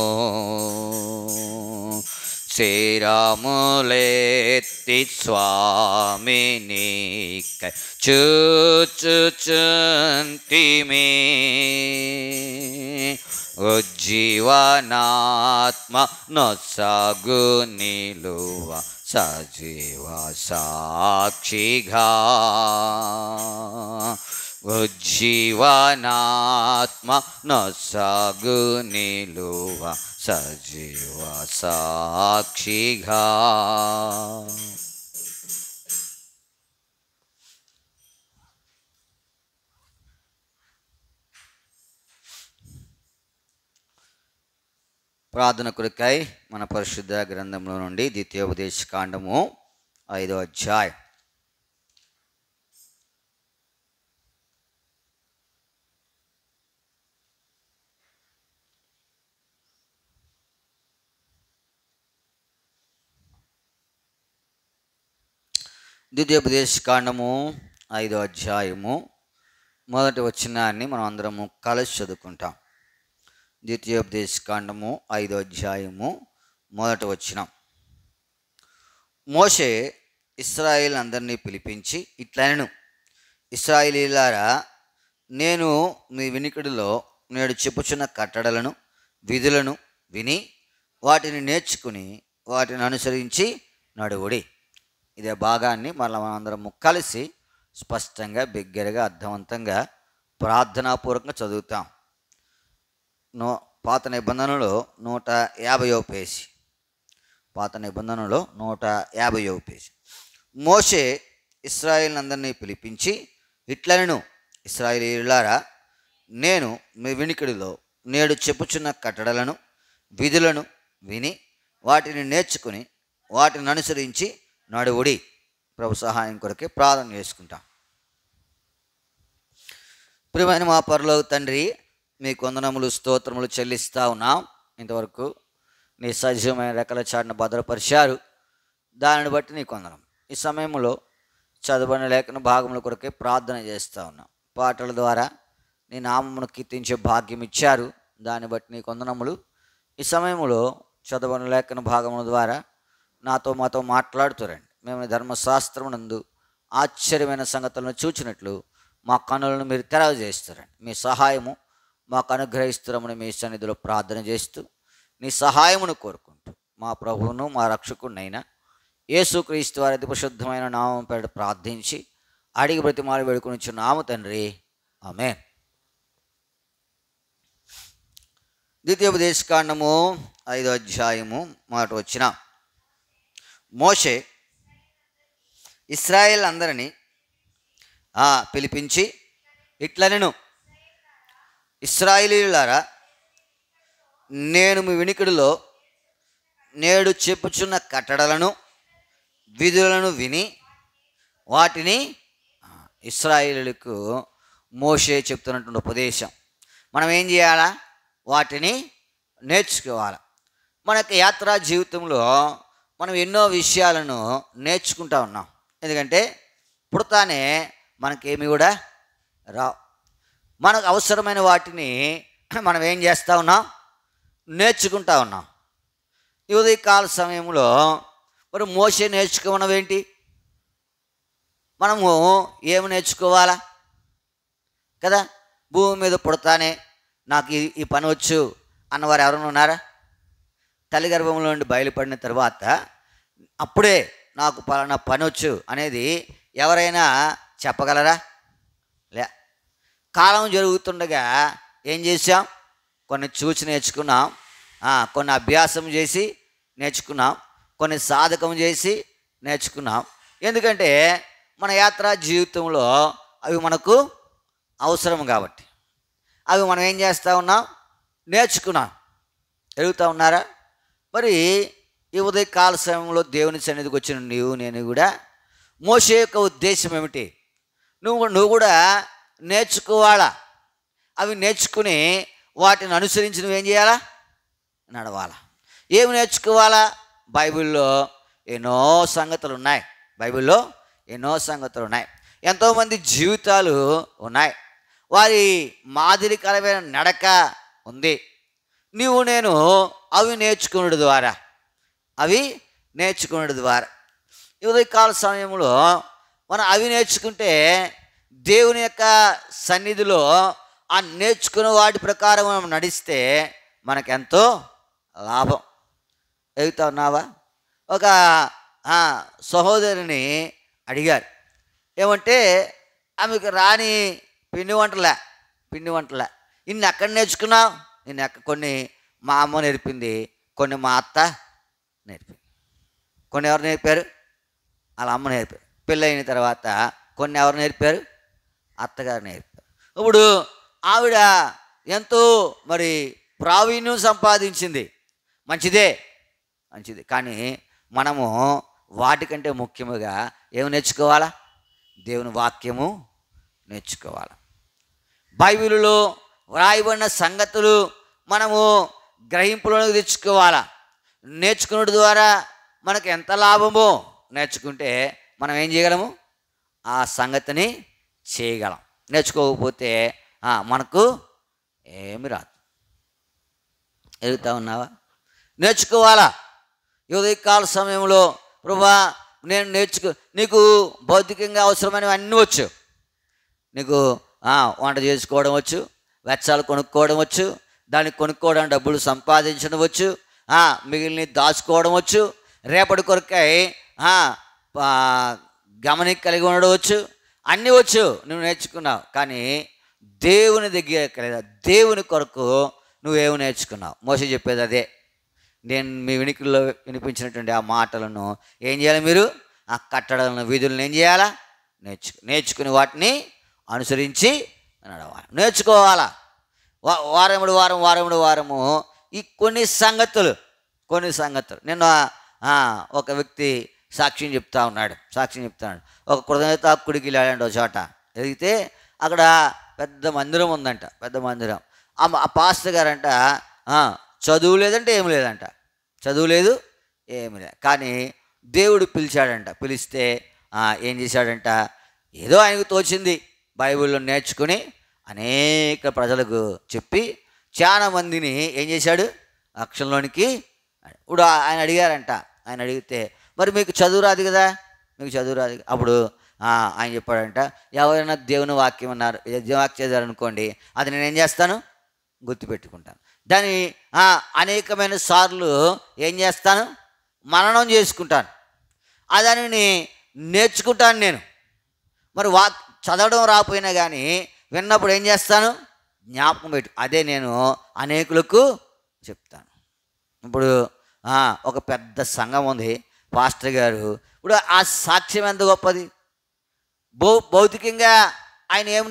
శిరములెత్తి స్వామినికై చూచుచుంటిమి. ఉజ్జీవనాత్మనొసగు నిలువ సజీవ సాక్షిగా. ఉజ్జీవనాత్మనొసగు నిలువ సజీవ సాక్షిగా. ప్రార్థన కొరకై మన పరిశుద్ధ గ్రంథంలో నుండి ద్వితీయోపదేశ కాండము 5వ అధ్యాయం. ద్వితీయోపదేశ కాండము 5వ అధ్యాయము మొదటి వచనాన్ని మనం అందరము కలిసి చదువుకుంటాం. ద్వితీయోపదేశ కాండము 5వ అధ్యాయము మొదటి వచనం. మోషే ఇశ్రాయేలు అందరినీ పిలిపించి ఇట్లనెను, ఇశ్రాయేలీయులారా, నేను మీ వినికిడిలో నేడు చెప్పుచున్న కట్టడలను విధులను విని వాటిని నేర్చుకుని వాటిని అనుసరించి నడువుడి. ఇదే భాగాన్ని మళ్ళీ మనందరం కలిసి స్పష్టంగా బిగ్గరగా అర్థవంతంగా ప్రార్థనాపూర్వకంగా చదువుతాం. పాత నిబంధనలో 150వ పేజీ. పాత నిబంధనలో 150వ పేజీ. మోషే ఇశ్రాయేలునందరినీ పిలిపించి ఇట్లనెను, ఇశ్రాయేలీయులారా, నేను మీ వినికిడిలో నేడు చెప్పుచున్న కట్టడలను విధులను విని వాటిని నేర్చుకుని వాటిని అనుసరించి నడువుడి. ప్రభు సహాయం కొరకే ప్రార్థన చేసుకుంటాం. ప్రియమైన మా పరలోక తండ్రి, మీకు వందనములు స్తోత్రములు చెల్లిస్తూ ఉన్నాం. ఇంతవరకు నీ సజీవమైన రెక్కల చాటును భద్రపరిచారు, దానిని బట్టి నీకు వందనం. ఈ సమయంలో చదవని లేఖన భాగముల కొరకే ప్రార్థన చేస్తూ ఉన్నాం. పాటల ద్వారా నీ నామమును కీర్తించే భాగ్యం ఇచ్చారు, దాన్ని బట్టి నీకు వందనములు. ఈ సమయంలో చదవని లేఖన భాగముల ద్వారా మాతో మాట్లాడుతారండి. మేము ధర్మశాస్త్రమునందు ఆశ్చర్యమైన సంగతులను చూచినట్లు మా కన్నులను మీరు తెరవజేస్తారండి. మీ సహాయము మాకు అనుగ్రహిస్తారమని మీ సన్నిధిలో ప్రార్థన చేస్తూ నీ సహాయమును కోరుకుంటూ మా ప్రభువును మా రక్షకుడినైనా యేసుక్రీస్తు వారి అతి పరిశుద్ధమైన నామం పేరిట ప్రార్థించి అడిగి బ్రతిమాలి వేడుకొనిచున్నాము తండ్రి, ఆమేన్. ద్వితీయోపదేశ కాండము 5వ అధ్యాయము మొదటి వచనం. మోషే ఇశ్రాయేల్ అందరినీ పిలిపించి ఇట్లనెను, ఇశ్రాయేలీయులారా, నేను మీ వినికిడిలో నేడు చెప్పుచున్న కట్టడలను విధులను విని వాటిని ఇశ్రాయేలీయులకు మోషే చెప్తున్నటువంటి ఉపదేశం. మనం ఏం చేయాలా? వాటిని నేర్చుకోవాలి. మన యొక్క యాత్రా జీవితంలో మనం ఎన్నో విషయాలను నేర్చుకుంటూ ఉన్నాం. ఎందుకంటే పుడతానే మనకేమి కూడా రావు. మనకు అవసరమైన వాటిని మనం ఏం చేస్తూ ఉన్నాం? నేర్చుకుంటా ఉన్నాం. ఈ ఉదయకాల సమయంలో మరి మోషే నేర్చుకోవడం ఏంటి? మనము ఏమి నేర్చుకోవాలా కదా? భూమి మీద పుడతానే నాకు ఈ పని వచ్చు అన్నవారు ఎవరైనా ఉన్నారా? తల్లి గర్భంలో నుండి బయలుపడిన తర్వాత అప్పుడే నాకు పలానా పని వచ్చు అనేది ఎవరైనా చెప్పగలరా? లే. కాలం జరుగుతుండగా ఏం చేసాం? కొన్ని చూసి నేర్చుకున్నాం, కొన్ని అభ్యాసం చేసి నేర్చుకున్నాం, కొన్ని సాధకం చేసి నేర్చుకున్నాం. ఎందుకంటే మన యాత్రా జీవితంలో అవి మనకు అవసరం కాబట్టి అవి మనం ఏం చేస్తూ ఉన్నాం? నేర్చుకున్నాం. ఎరుగుతూ ఉన్నారా? మరి ఈ ఉదయకాల సమయంలో దేవుని సన్నిధికి వచ్చిన నీవు నేను కూడా మోషే యొక్క ఉద్దేశం ఏమిటి? నువ్వు కూడా నేర్చుకోవాలా. అవి నేర్చుకుని వాటిని అనుసరించి నువ్వేం చేయాలా? నడవాలా. ఏమి నేర్చుకోవాలా? బైబిల్లో ఎన్నో సంగతులు ఉన్నాయి. బైబిల్లో ఎన్నో సంగతులు ఉన్నాయి. ఎంతోమంది జీవితాలు ఉన్నాయి. వారి మాదిరికరమైన నడక ఉంది. నీవు నేను అవి నేర్చుకునేది ద్వారా ఈ ఉదయకాల సమయంలో మనం అవి నేర్చుకుంటే దేవుని యొక్క సన్నిధిలో ఆ నేర్చుకున్న వాటి ప్రకారం మనం నడిస్తే మనకెంతో లాభం. ఎదుగుతా ఉన్నావా? ఒక సహోదరిని అడిగారు. ఏమంటే ఆమెకు రాని పిండి వంటలే. ఇన్ని ఎక్కడ నేర్చుకున్నావు? కొన్ని మా అమ్మ నేర్పింది, కొన్ని మా అత్త నేర్పింది, కొన్ని ఎవరు నేర్పారు? వాళ్ళ అమ్మ నేర్పారు. పెళ్ళైన తర్వాత కొన్ని ఎవరు నేర్పారు? అత్తగారు నేర్పారు. ఇప్పుడు ఆవిడ ఎంతో మరి ప్రావీణ్యం సంపాదించింది. మంచిదే, మంచిది. కానీ మనము వాటికంటే ముఖ్యముగా ఏమి నేర్చుకోవాలా? దేవుని వాక్యము నేర్చుకోవాలి. బైబిలులో వ్రాయబడిన సంగతులు మనము గ్రహింపులోకి తెచ్చుకోవాలా. నేర్చుకున్నది ద్వారా మనకు ఎంత లాభమో నేర్చుకుంటే మనం ఏం చేయగలము? ఆ సంగతిని చేయగలం. నేర్చుకోకపోతే మనకు ఏమి రాదు. ఎదుగుతా ఉన్నావా? నేర్చుకోవాలా. ఉదయకాల సమయంలో ప్రభువా నేను నీకు భౌతికంగా అవసరమైనవి అన్నీ వచ్చు. నీకు వంట చేసుకోవడం వచ్చు, వెచ్చాలు కొనుక్కోవడం వచ్చు, దాన్ని కొనుక్కోవడానికి డబ్బులు సంపాదించడం వచ్చు, మిగిలిన దాచుకోవడం వచ్చు, రేపటి కొరకై గమనిక కలిగి ఉండడం వచ్చు, అన్నీ వచ్చు, నువ్వు నేర్చుకున్నావు. కానీ దేవుని దగ్గర లేదా దేవుని కొరకు నువ్వేమి నేర్చుకున్నావు? మోషే చెప్పేది అదే. నేను మీ వినికిల్లో వినిపించినటువంటి ఆ మాటలను ఏం చేయాలి? మీరు ఆ కట్టడలను విధులను ఏం చేయాలా? నేర్చుకుని వాటిని అనుసరించి నడవాలి. నేర్చుకోవాలా. వారముడు వారము ఈ కొన్ని సంగతులు నిన్న ఒక వ్యక్తి సాక్ష్యం చెప్తున్నాడు. ఒక కృతజ్ఞతాకుడికి వెళ్ళాడంట ఒక చోట. ఎదిగితే అక్కడ పెద్ద మందిరం ఉందంట. పెద్ద మందిరం. ఆ పాస్టర్ గారంట చదువు లేదంటే ఏమి లేదంట. చదువు లేదు, ఏమి లేదు. కానీ దేవుడు పిలిచాడంట. పిలిస్తే ఏం చేశాడంట? ఏదో ఆయనకు తోచింది బైబిల్లో నేర్చుకుని అనేక ప్రజలకు చెప్పి చాలా మందిని ఏం చేశాడు? అక్షరంలోనికి. ఇప్పుడు ఆయన అడిగారంట. ఆయన అడిగితే మరి మీకు చదువు రాదు కదా, మీకు చదువు రాదు. అప్పుడు ఆయన చెప్పాడంట, ఎవరైనా దేవుని వాక్యం అన్నారు, వాక్యం చదివారనుకోండి, అది నేనేం చేస్తాను? గుర్తుపెట్టుకుంటాను. దాన్ని అనేకమైన సార్లు ఏం చేస్తాను? మననం చేసుకుంటాను. దానిని నేర్చుకుంటాను నేను. మరి చదవడం రాకపోయినా కానీ విన్నప్పుడు ఏం చేస్తాను? జ్ఞాపకం పెట్టు. అదే నేను అనేకులకు చెప్తాను. ఇప్పుడు ఒక పెద్ద సంఘం ఉంది, పాస్టర్ గారు. ఇప్పుడు ఆ సాక్ష్యం ఎంత గొప్పది. భౌతికంగా ఆయన ఏం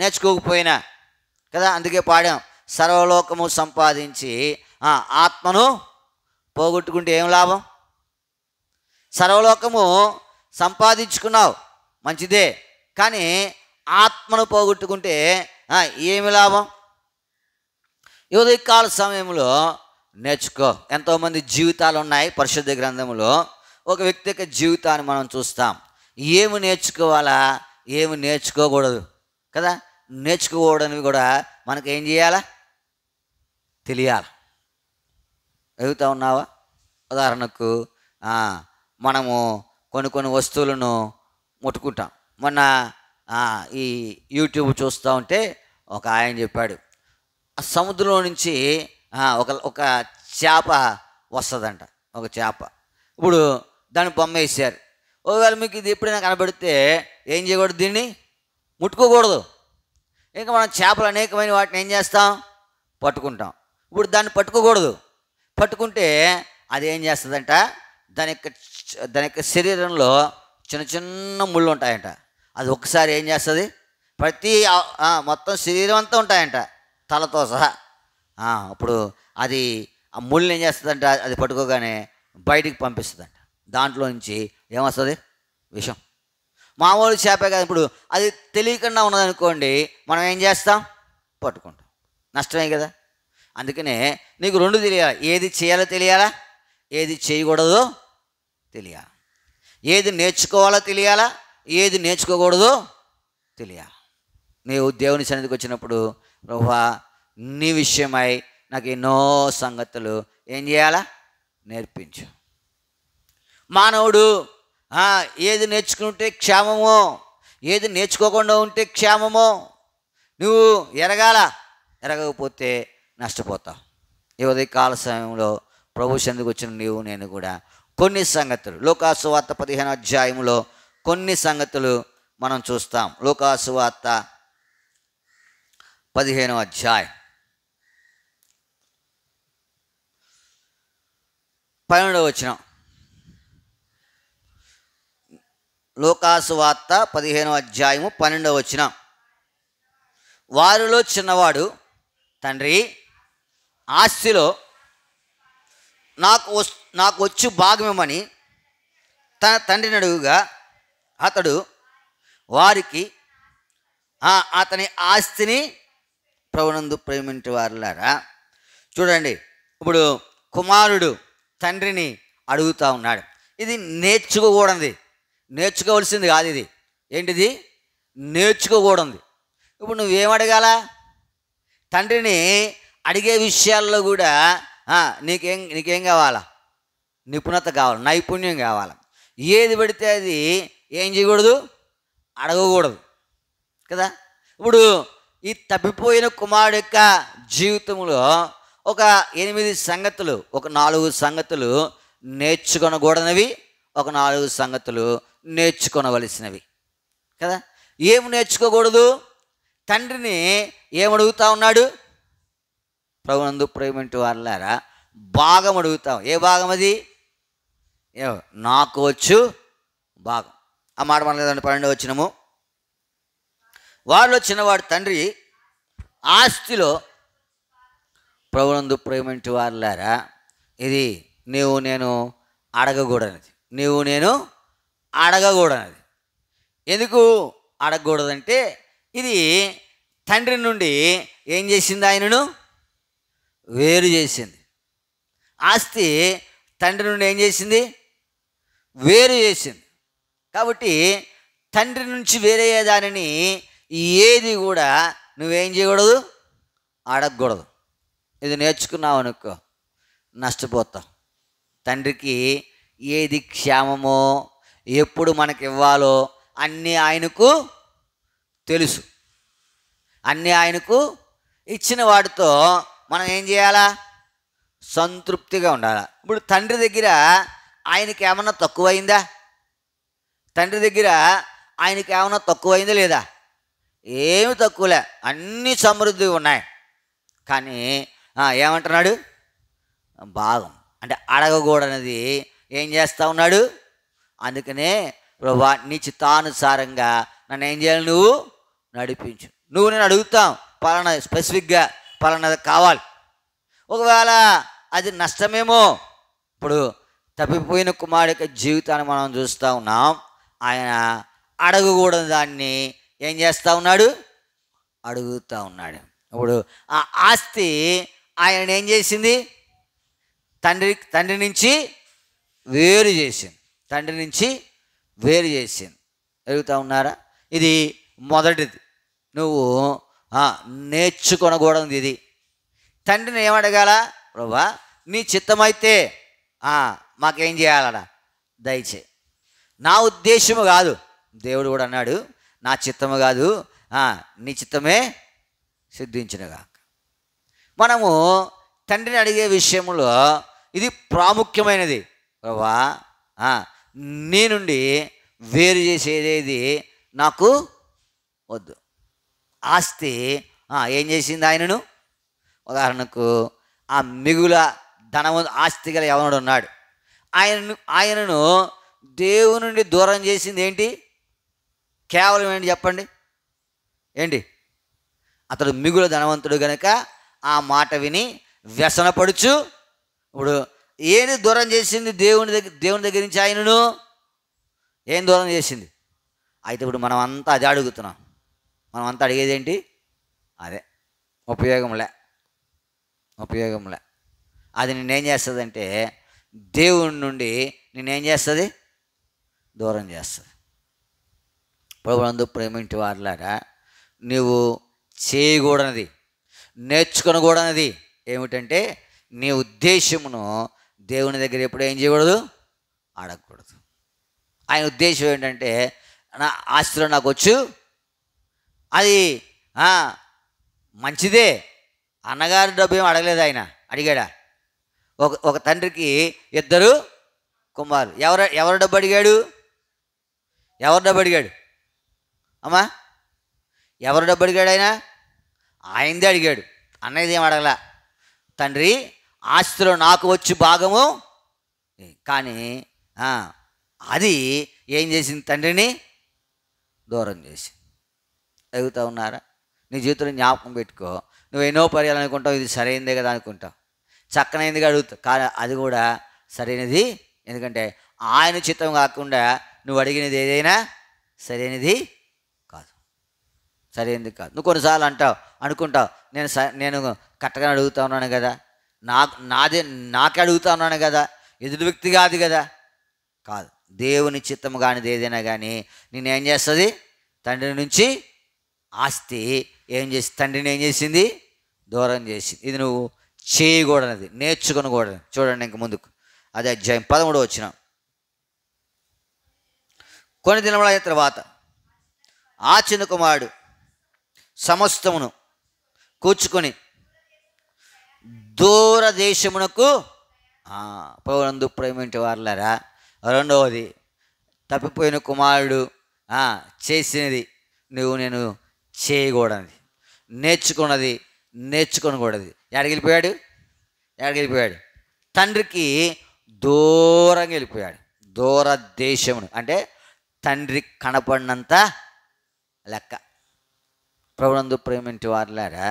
నేర్చుకోకపోయినా కదా. అందుకే పాడాం, సర్వలోకము సంపాదించి ఆత్మను పోగొట్టుకుంటే ఏం లాభం? సర్వలోకము సంపాదించుకున్నావు, మంచిదే. కానీ ఆత్మను పోగొట్టుకుంటే ఏమి లాభం? ఉదయకాల సమయంలో నేర్చుకో. ఎంతోమంది జీవితాలు ఉన్నాయి పరిశుద్ధ గ్రంథంలో. ఒక వ్యక్తి యొక్క జీవితాన్ని మనం చూస్తాం. ఏమి నేర్చుకోవాలా, ఏమి నేర్చుకోకూడదు కదా. నేర్చుకోకూడనివి కూడా మనకు ఏం చేయాలా? తెలియాలి. ఎదుగుతూ ఉన్నావా? ఉదాహరణకు మనము కొన్ని వస్తువులను ముట్టుకుంటాం. మొన్న ఈ యూట్యూబ్ చూస్తూ ఉంటే ఒక ఆయన చెప్పాడు, ఆ సముద్రంలో నుంచి ఒక చేప వస్తుందంట. ఒక చేప. ఇప్పుడు దాన్ని బొమ్మ వేసారు. ఒకవేళ మీకు ఇది ఎప్పుడైనా కనబడితే ఏం చేయకూడదు? దీన్ని ముట్టుకోకూడదు. ఇంకా మనం చేపలు అనేకమైన వాటిని ఏం చేస్తాం? పట్టుకుంటాం. ఇప్పుడు దాన్ని పట్టుకోకూడదు. పట్టుకుంటే అది ఏం చేస్తుందంట? దాని యొక్క శరీరంలో చిన్న చిన్న ముళ్ళు ఉంటాయంట. అది ఒక్కసారి ఏం చేస్తుంది? మొత్తం శరీరం అంతా ఉంటాయంట, తలతో సహా. అప్పుడు అది ఆ ముళ్ళని ఏం చేస్తుందంట? అది పట్టుకోగానే బయటికి పంపిస్తుందంట. దాంట్లో నుంచి ఏమొస్తుంది? విషం. మామూలు చేపే కదా. ఇప్పుడు అది తెలియకుండా ఉన్నదనుకోండి, మనం ఏం చేస్తాం? పట్టుకుంటాం. నష్టమే కదా. అందుకనే నీకు రెండు తెలియాలి. ఏది చేయాలో తెలియాలా, ఏది చేయకూడదో తెలియాలి. ఏది నేర్చుకోవాలో తెలియాలా, ఏది నేర్చుకోకూడదో తెలియాలి. నీవు దేవుని సన్నిధికి వచ్చినప్పుడు, ప్రభువా నీ విషయమై నాకు ఎన్నో సంగతులు ఏం చేయాలా? నేర్పించు. మానవుడు ఏది నేర్చుకుంటే క్షేమమో, ఏది నేర్చుకోకుండా ఉంటే క్షేమమో నువ్వు ఎరగకపోతే నష్టపోతావు. ఈ ఉదయకాల సమయంలో ప్రభు సన్నిధికి వచ్చిన నీవు నేను కూడా కొన్ని సంగతులు, లూకా సువార్త 15వ అధ్యాయంలో కొన్ని సంగతులు మనం చూస్తాం. లూకా సువార్త 15వ అధ్యాయం 12వ వచనం. లూకా సువార్త 15వ అధ్యాయము 12వ వచనం. వారిలో చిన్నవాడు తండ్రి ఆస్తిలో నాకు వచ్చు భాగమేమని తన తండ్రిని అడుగుగా అతడు వారికి అతని ఆస్తిని ప్రభునందు ప్రేమించే వారులారా చూడండి, ఇప్పుడు కుమారుడు తండ్రిని అడుగుతూ ఉన్నాడు. ఇది నేర్చుకోవలసింది కాదు. ఇది ఏంటిది? నేర్చుకోకూడదు. ఇప్పుడు నువ్వేం అడగాల? తండ్రిని అడిగే విషయాల్లో కూడా నీకేం కావాలా? నిపుణత కావాలి, నైపుణ్యం కావాలి. ఏది పడితే అది ఏం చేయకూడదు, అడగకూడదు కదా. ఇప్పుడు ఈ తప్పిపోయిన కుమారుడు యొక్క జీవితంలో ఒక 8 సంగతులు, ఒక 4 సంగతులు నేర్చుకొనకూడనివి, ఒక 4 సంగతులు నేర్చుకొనవలసినవి కదా. ఏం నేర్చుకోకూడదు? తండ్రిని ఏమడుగుతా ఉన్నాడు? ప్రభునందు ప్రేమించే వారులారా భాగం అడుగుతాం. ఏ భాగం అది? నాకు వచ్చు భాగం. ఆ మాట మనలేదండి. 12వ వచనము, వారిలో చిన్నవాడు తండ్రి ఆస్తిలో ప్రభునందు ప్రేమించే వారులారా ఇది నేను అడగకూడనిది. నేను అడగకూడనిది. ఎందుకు అడగకూడదంటే ఇది తండ్రి నుండి ఏం చేసింది? ఆయనను వేరు చేసింది. ఆస్తి తండ్రి నుండి ఏం చేసింది? వేరు చేసింది. కాబట్టి తండ్రి నుంచి వేరే దానిని ఏది కూడా నువ్వేం చేయకూడదు, అడగకూడదు. ఇది నేర్చుకున్నావు అనుకో నష్టపోతావు. తండ్రికి ఏది క్షేమమో ఎప్పుడు మనకి ఇవ్వాలో అన్నీ ఆయనకు తెలుసు. అన్నీ ఆయనకు ఇచ్చిన వాటితో మనం ఏం చేయాలా? సంతృప్తిగా ఉండాలి. ఇప్పుడు తండ్రి దగ్గర ఆయనకి ఏమన్నా తక్కువైందా? తండ్రి దగ్గర ఆయనకి ఏమన్నా తక్కువైందా లేదా? ఏమి తక్కువలే, అన్నీ సమృద్ధిగా ఉన్నాయి. కానీ ఏమంటున్నాడు? భాగం అంటే అడగకూడనిది ఏం చేస్తూ ఉన్నాడు. అందుకనే ప్రభా నీ చిత్తానుసారంగా నన్ను ఏం చేయాలి? నువ్వు నడిపించు. నేను అడుగుతాం పలానా స్పెసిఫిక్గా పలానాది కావాలి. ఒకవేళ అది నష్టమేమో. ఇప్పుడు తప్పిపోయిన కుమారుడి యొక్క జీవితాన్ని మనం చూస్తూ ఉన్నాం. ఆయన అడగకూడని దాన్ని ఏం చేస్తూ ఉన్నాడు? అడుగుతూ ఉన్నాడు. ఇప్పుడు ఆ ఆస్తి ఆయన ఏం చేసింది? తండ్రి నుంచి వేరు చేసింది. తండ్రి నుంచి వేరు చేసింది. అడుగుతూ ఉన్నారా? ఇది మొదటిది. నువ్వు నేర్చుకొనకూడదు ఇది. తండ్రిని ఏమడగాల? ప్రభా నీ చిత్తమైతే మాకేం చేయాలడా దయచేయి. నా ఉద్దేశము కాదు. దేవుడు కూడా అన్నాడు నా చిత్తము కాదు నీ చిత్తమే సిద్ధించినగా. మనము తండ్రిని అడిగే విషయంలో ఇది ప్రాముఖ్యమైనది. ప్రభా నీ నుండి వేరు చేసేది నాకు వద్దు. ఆస్తి ఏం చేసింది ఆయనను? ఉదాహరణకు ఆ మిగుల ధనము ఆస్తి గల యవనుడు ఉన్నాడు. ఆయనను దేవుని నుండి దూరం చేసింది ఏంటి? కేవలం ఏంటి చెప్పండి? ఏంటి? అతడు మిగుల ధనవంతుడు గనక ఆ మాట విని వ్యసనపడుచు. ఇప్పుడు ఏది దూరం చేసింది? దేవుని దగ్గర నుంచి ఆయనను ఏం దూరం చేసింది? అయితే ఇప్పుడు మనం అంతా అది అడుగుతున్నాం. మనం అంతా అడిగేది ఏంటి? అదే ఉపయోగంలే. అది నేనేం చేస్తుందంటే దేవుని నుండి నేనేం చేస్తుంది? దూరం చేస్తుంది. ప్రభునందు ప్రేమించే వారులారా నీవు చేయకూడనిది, నేర్చుకొనకూడనిది ఏమిటంటే నీ ఉద్దేశమును దేవుని దగ్గర ఎప్పుడు ఏం చేయకూడదు? అడగకూడదు. ఆయన ఉద్దేశం ఏంటంటే నా ఆస్తిలో నాకు వచ్చు, అది మంచిదే. అన్నగారి డబ్బు ఏం అడగలేదు. ఆయన అడిగాడా? ఒక తండ్రికి 2 కుమారులు. ఎవరు డబ్బు అడిగాడు? అమ్మా ఎవరు డబ్బు అడిగాడు? ఆయనదే అడిగాడు. అన్నది ఏం అడగలా. తండ్రి ఆస్తిలో నాకు వచ్చి భాగము. కానీ అది ఏం చేసింది? తండ్రిని దూరం చేసి. అడుగుతూ ఉన్నారా? నీ జీవితంలో జ్ఞాపకం పెట్టుకో. నువ్వు ఎన్నో పర్యాలు అనుకుంటావు ఇది సరైందే కదా అనుకుంటావు. చక్కనైందిగా అడుగుతా, కానీ అది కూడా సరైనది. ఎందుకంటే ఆయన చిత్తం కాకుండా నువ్వు అడిగినది ఏదైనా సరైనది కాదు, సరైనది కాదు. నువ్వు కొన్నిసార్లు అనుకుంటావు, నేను కరెక్ట్గా అడుగుతా ఉన్నాను కదా, నాకే అడుగుతా ఉన్నాను కదా, ఎదుటి వ్యక్తి కాదు కదా. కాదు, దేవుని చిత్తం కానిది ఏదైనా కానీ నేనేం చేస్తుంది? తండ్రి నుంచి ఆస్తి తండ్రిని ఏం చేసింది? దూరం చేసింది. ఇది నువ్వు చేయకూడనిది, నేర్చుకొనకూడదు. చూడండి ఇంక ముందుకు, అదే అధ్యాయం 13 వచ్చిన. కొన్ని దినముల తర్వాత ఆ చిన్న కుమారుడు సమస్తమును కూర్చుకొని దూరదేశమునకు, ప్రభునందు ప్రేమింటి వారలారా, రెండవది తప్పిపోయిన కుమారుడు చేసినది నేను చేయకూడనిది, నేర్చుకొనకూడదు. ఎక్కడికి వెళ్ళిపోయాడు? తండ్రికి దూరంగా వెళ్ళిపోయాడు. దూర దేశమును అంటే తండ్రి కనపడినంత లెక్క. ప్రభునందు ప్రేమింటి వారలారా,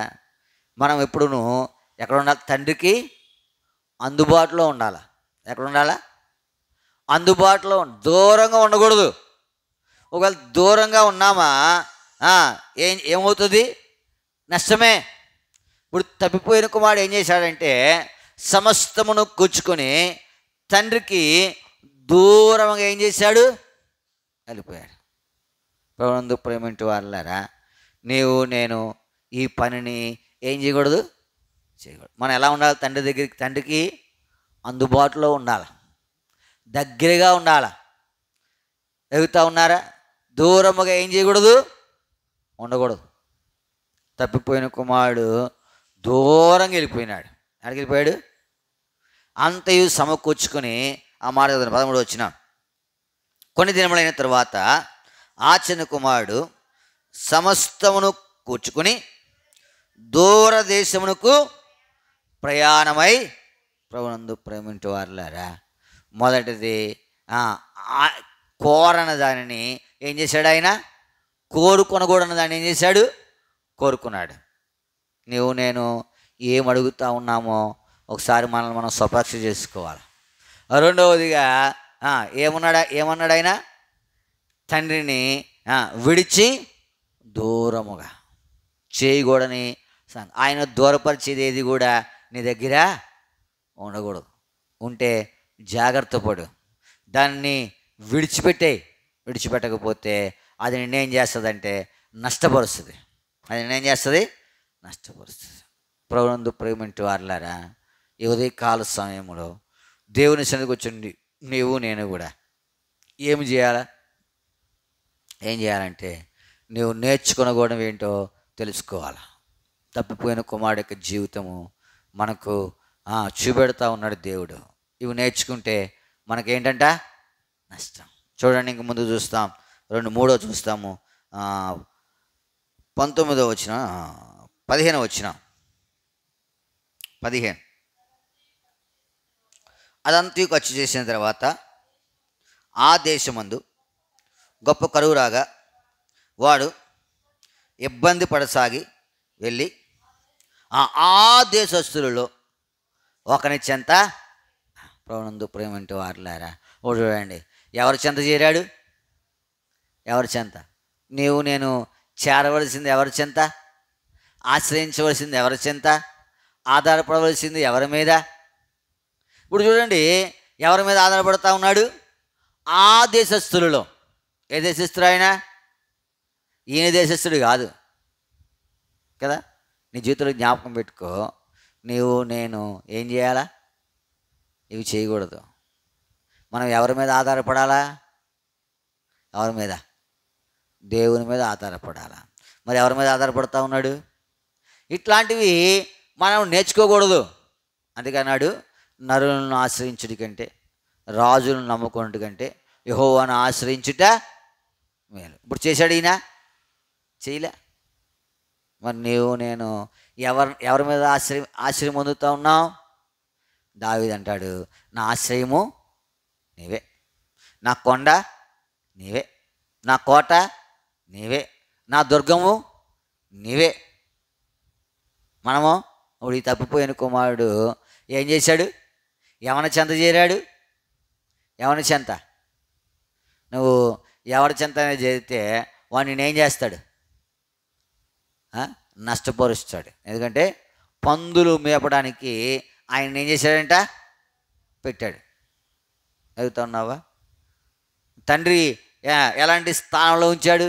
మనం ఎప్పుడునూ ఎక్కడ ఉండాలి? తండ్రికి అందుబాటులో ఉండాలి. ఎక్కడ ఉండాలా? అందుబాటులో. దూరంగా ఉండకూడదు. ఒకవేళ దూరంగా ఉన్నామా ఏమవుతుంది? నష్టమే. ఇప్పుడు తప్పిపోయిన కుమారుడు ఏం చేశాడంటే సమస్తమును కూర్చుకొని తండ్రికి దూరంగా ఏం చేశాడు? వెళ్ళిపోయాడు. ప్రభునందు ప్రేమింటి వారలారా, నేను ఈ పనిని ఏం చేయకూడదు? మనం ఎలా ఉండాలి? తండ్రికి అందుబాటులో ఉండాలి, దగ్గరగా ఉండాలి. ఎగుతా ఉన్నారా? దూరముగా ఏం చేయకూడదు? ఉండకూడదు. తప్పిపోయిన కుమారుడు దూరంగా వెళ్ళిపోయినాడు. ఎక్కడికి వెళ్ళిపోయాడు? అంతయు సమకూర్చుకొని, ఆ మాట 13 వచ్చిన. కొన్ని దినములైన తర్వాత ఆ చిన్న కుమారుడు సమస్తమును కూర్చుకొని దూరదేశమునకు ప్రయాణమై, ప్రభునందు ప్రేమింటి వారలారా, మొదటిది కోరన దానిని ఏం చేశాడు? ఆయన కోరుకొనకూడని దాన్ని ఏం చేశాడు? కోరుకున్నాడు. నేను ఏం అడుగుతా ఉన్నామో ఒకసారి మనల్ని మనం స్వపరీక్ష చేసుకోవాలి. రెండవదిగా ఏమన్నాడు ఆయన? తండ్రిని విడిచి దూరముగా చేయకూడని ఆయన దూరపరిచేది ఏది కూడా నీ దగ్గర ఉండకూడదు. ఉంటే జాగ్రత్త పడు, దాన్ని విడిచిపెట్టకపోతే అది నిన్నేం చేస్తుందంటే నష్టపరుస్తుంది. ప్రభునందు ప్రేమింటి వారలారా, ఈ ఉదయకాల సమయంలో దేవుని సన్నిధికి వచ్చి నేను కూడా ఏం చేయాలంటే నువ్వు నేర్చుకొనకూడదు ఏంటో తెలుసుకోవాలి. తప్పిపోయిన కుమారుడు యొక్క జీవితము మనకు చూపెడతా ఉన్నాడు దేవుడు. ఇవి నేర్చుకుంటే మనకేంటంట? నష్టం. చూడండి, ఇంక ముందు చూస్తాం, 3 చూస్తాము. 19 వచ్చిన 15 వచ్చిన 15. అదంతా ఖర్చు చేసిన తర్వాత ఆ దేశమందు గొప్ప కరువు రాగా వాడు ఇబ్బంది పడసాగి వెళ్ళి ఆ దేశస్తులలో ఒకని చెంత, ప్రభునందు ప్రేమింటి వారలారా, చూడండి, ఎవరి చెంత చేరాడు? ఎవరి చెంత? నేను చేరవలసింది ఎవరి చెంత? ఆశ్రయించవలసింది ఎవరి చెంత? ఆధారపడవలసింది ఎవరి మీద? ఇప్పుడు చూడండి, ఎవరి మీద ఆధారపడతా ఉన్నాడు? ఆ దేశస్తులలో. ఏ దేశస్తుడు ఆయన? ఈయన దేశస్తుడు కాదు కదా. నీ జీవితంలో జ్ఞాపకం పెట్టుకో, నేను ఏం చేయాలా? ఇవి చేయకూడదు. మనం ఎవరి మీద ఆధారపడాలా? ఎవరి మీద? దేవుని మీద ఆధారపడాలా. మరి ఎవరి మీద ఆధారపడతా ఉన్నాడు? ఇట్లాంటివి మనం నేర్చుకోకూడదు. అందుకన్నాడు, నరులను ఆశ్రయించుడి కంటే రాజులను నమ్ముకున్నట్టు కంటే యెహోవాను ఆశ్రయించుట మేలు. ఇప్పుడు చేశాడు ఈయన? చేయలే. మరి నేను ఎవరి మీద ఆశ్రయం పొందుతూ ఉన్నావు? దావీదు అంటాడు, నా ఆశ్రయము నీవే, నా కొండ నీవే, నా కోట నీవే, నా దుర్గము నీవే. మనము ఇప్పుడు ఈ తప్పిపోయిన కుమారుడు ఏం చేశాడు? ఎవరి చెంత చేరాడు? ఎవరి చెంత? నువ్వు ఎవరి చెంత చేరితే వాడు నేనేం చేస్తాడు? నష్టపరుస్తాడు. ఎందుకంటే పందులు మేపడానికి ఆయన ఏం చేశాడంట? పెట్టాడు. అడుగుతున్నావా? తండ్రి ఎలాంటి స్థానంలో ఉంచాడు?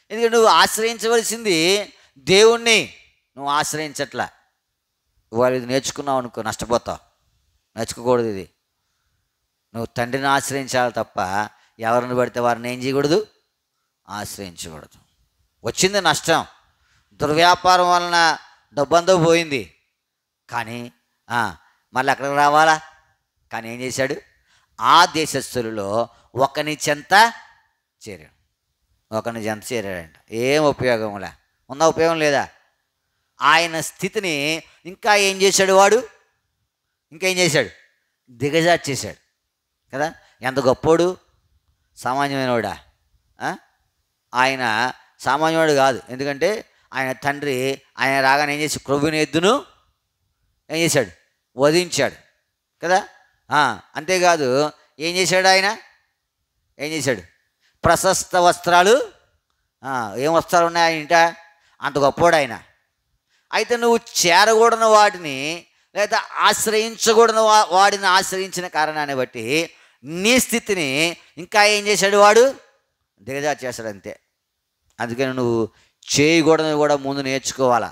ఎందుకంటే నువ్వు ఆశ్రయించవలసింది దేవుణ్ణి, నువ్వు ఆశ్రయించట్లా. వాళ్ళు ఇది నేర్చుకున్నావు అనుకో నష్టపోతావు. నేర్చుకోకూడదు ఇది. నువ్వు తండ్రిని ఆశ్రయించాలి తప్ప ఎవరిని పడితే వారిని ఏం చేయకూడదు? ఆశ్రయించకూడదు. వచ్చింది నష్టం, దుర్వ్యాపారం వలన డబ్బంతా పోయింది. కానీ మళ్ళీ అక్కడికి రావాలా? కానీ ఏం చేశాడు? ఆ దేశస్థులలో ఒకని చెంత చేరాడు. ఒకని చెంత చేరాడంట. ఏం ఉపయోగంలా? ఉందా? ఉపయోగం లేదా? ఆయన స్థితిని ఇంకా ఏం చేశాడు వాడు? ఇంకేం చేశాడు? దిగజార్చేశాడు కదా. ఎంత గొప్పోడు! సామాన్యమైనవాడా? ఆయన సామాన్యవాడు కాదు. ఎందుకంటే ఆయన తండ్రి ఆయన రాగానే ఏం చేసి క్రొవ్వుని ఎద్దును ఏం చేశాడు? వధించాడు కదా. అంతేకాదు ఏం చేశాడు? ఆయన ఏం చేశాడు? ప్రశస్త వస్త్రాలు, ఏం వస్త్రాలు ఉన్నాయి ఆయన ఇంట? అంత గొప్పోడు ఆయన. అయితే నువ్వు చేరకూడని వాటిని లేదా ఆశ్రయించకూడని వాడిని ఆశ్రయించిన కారణాన్ని బట్టి నీ స్థితిని ఇంకా ఏం చేశాడు? వాడు దిగజార్చేశాడు అంతే. అందుకని నువ్వు చేయకూడనివి కూడా ముందు నేర్చుకోవాలా.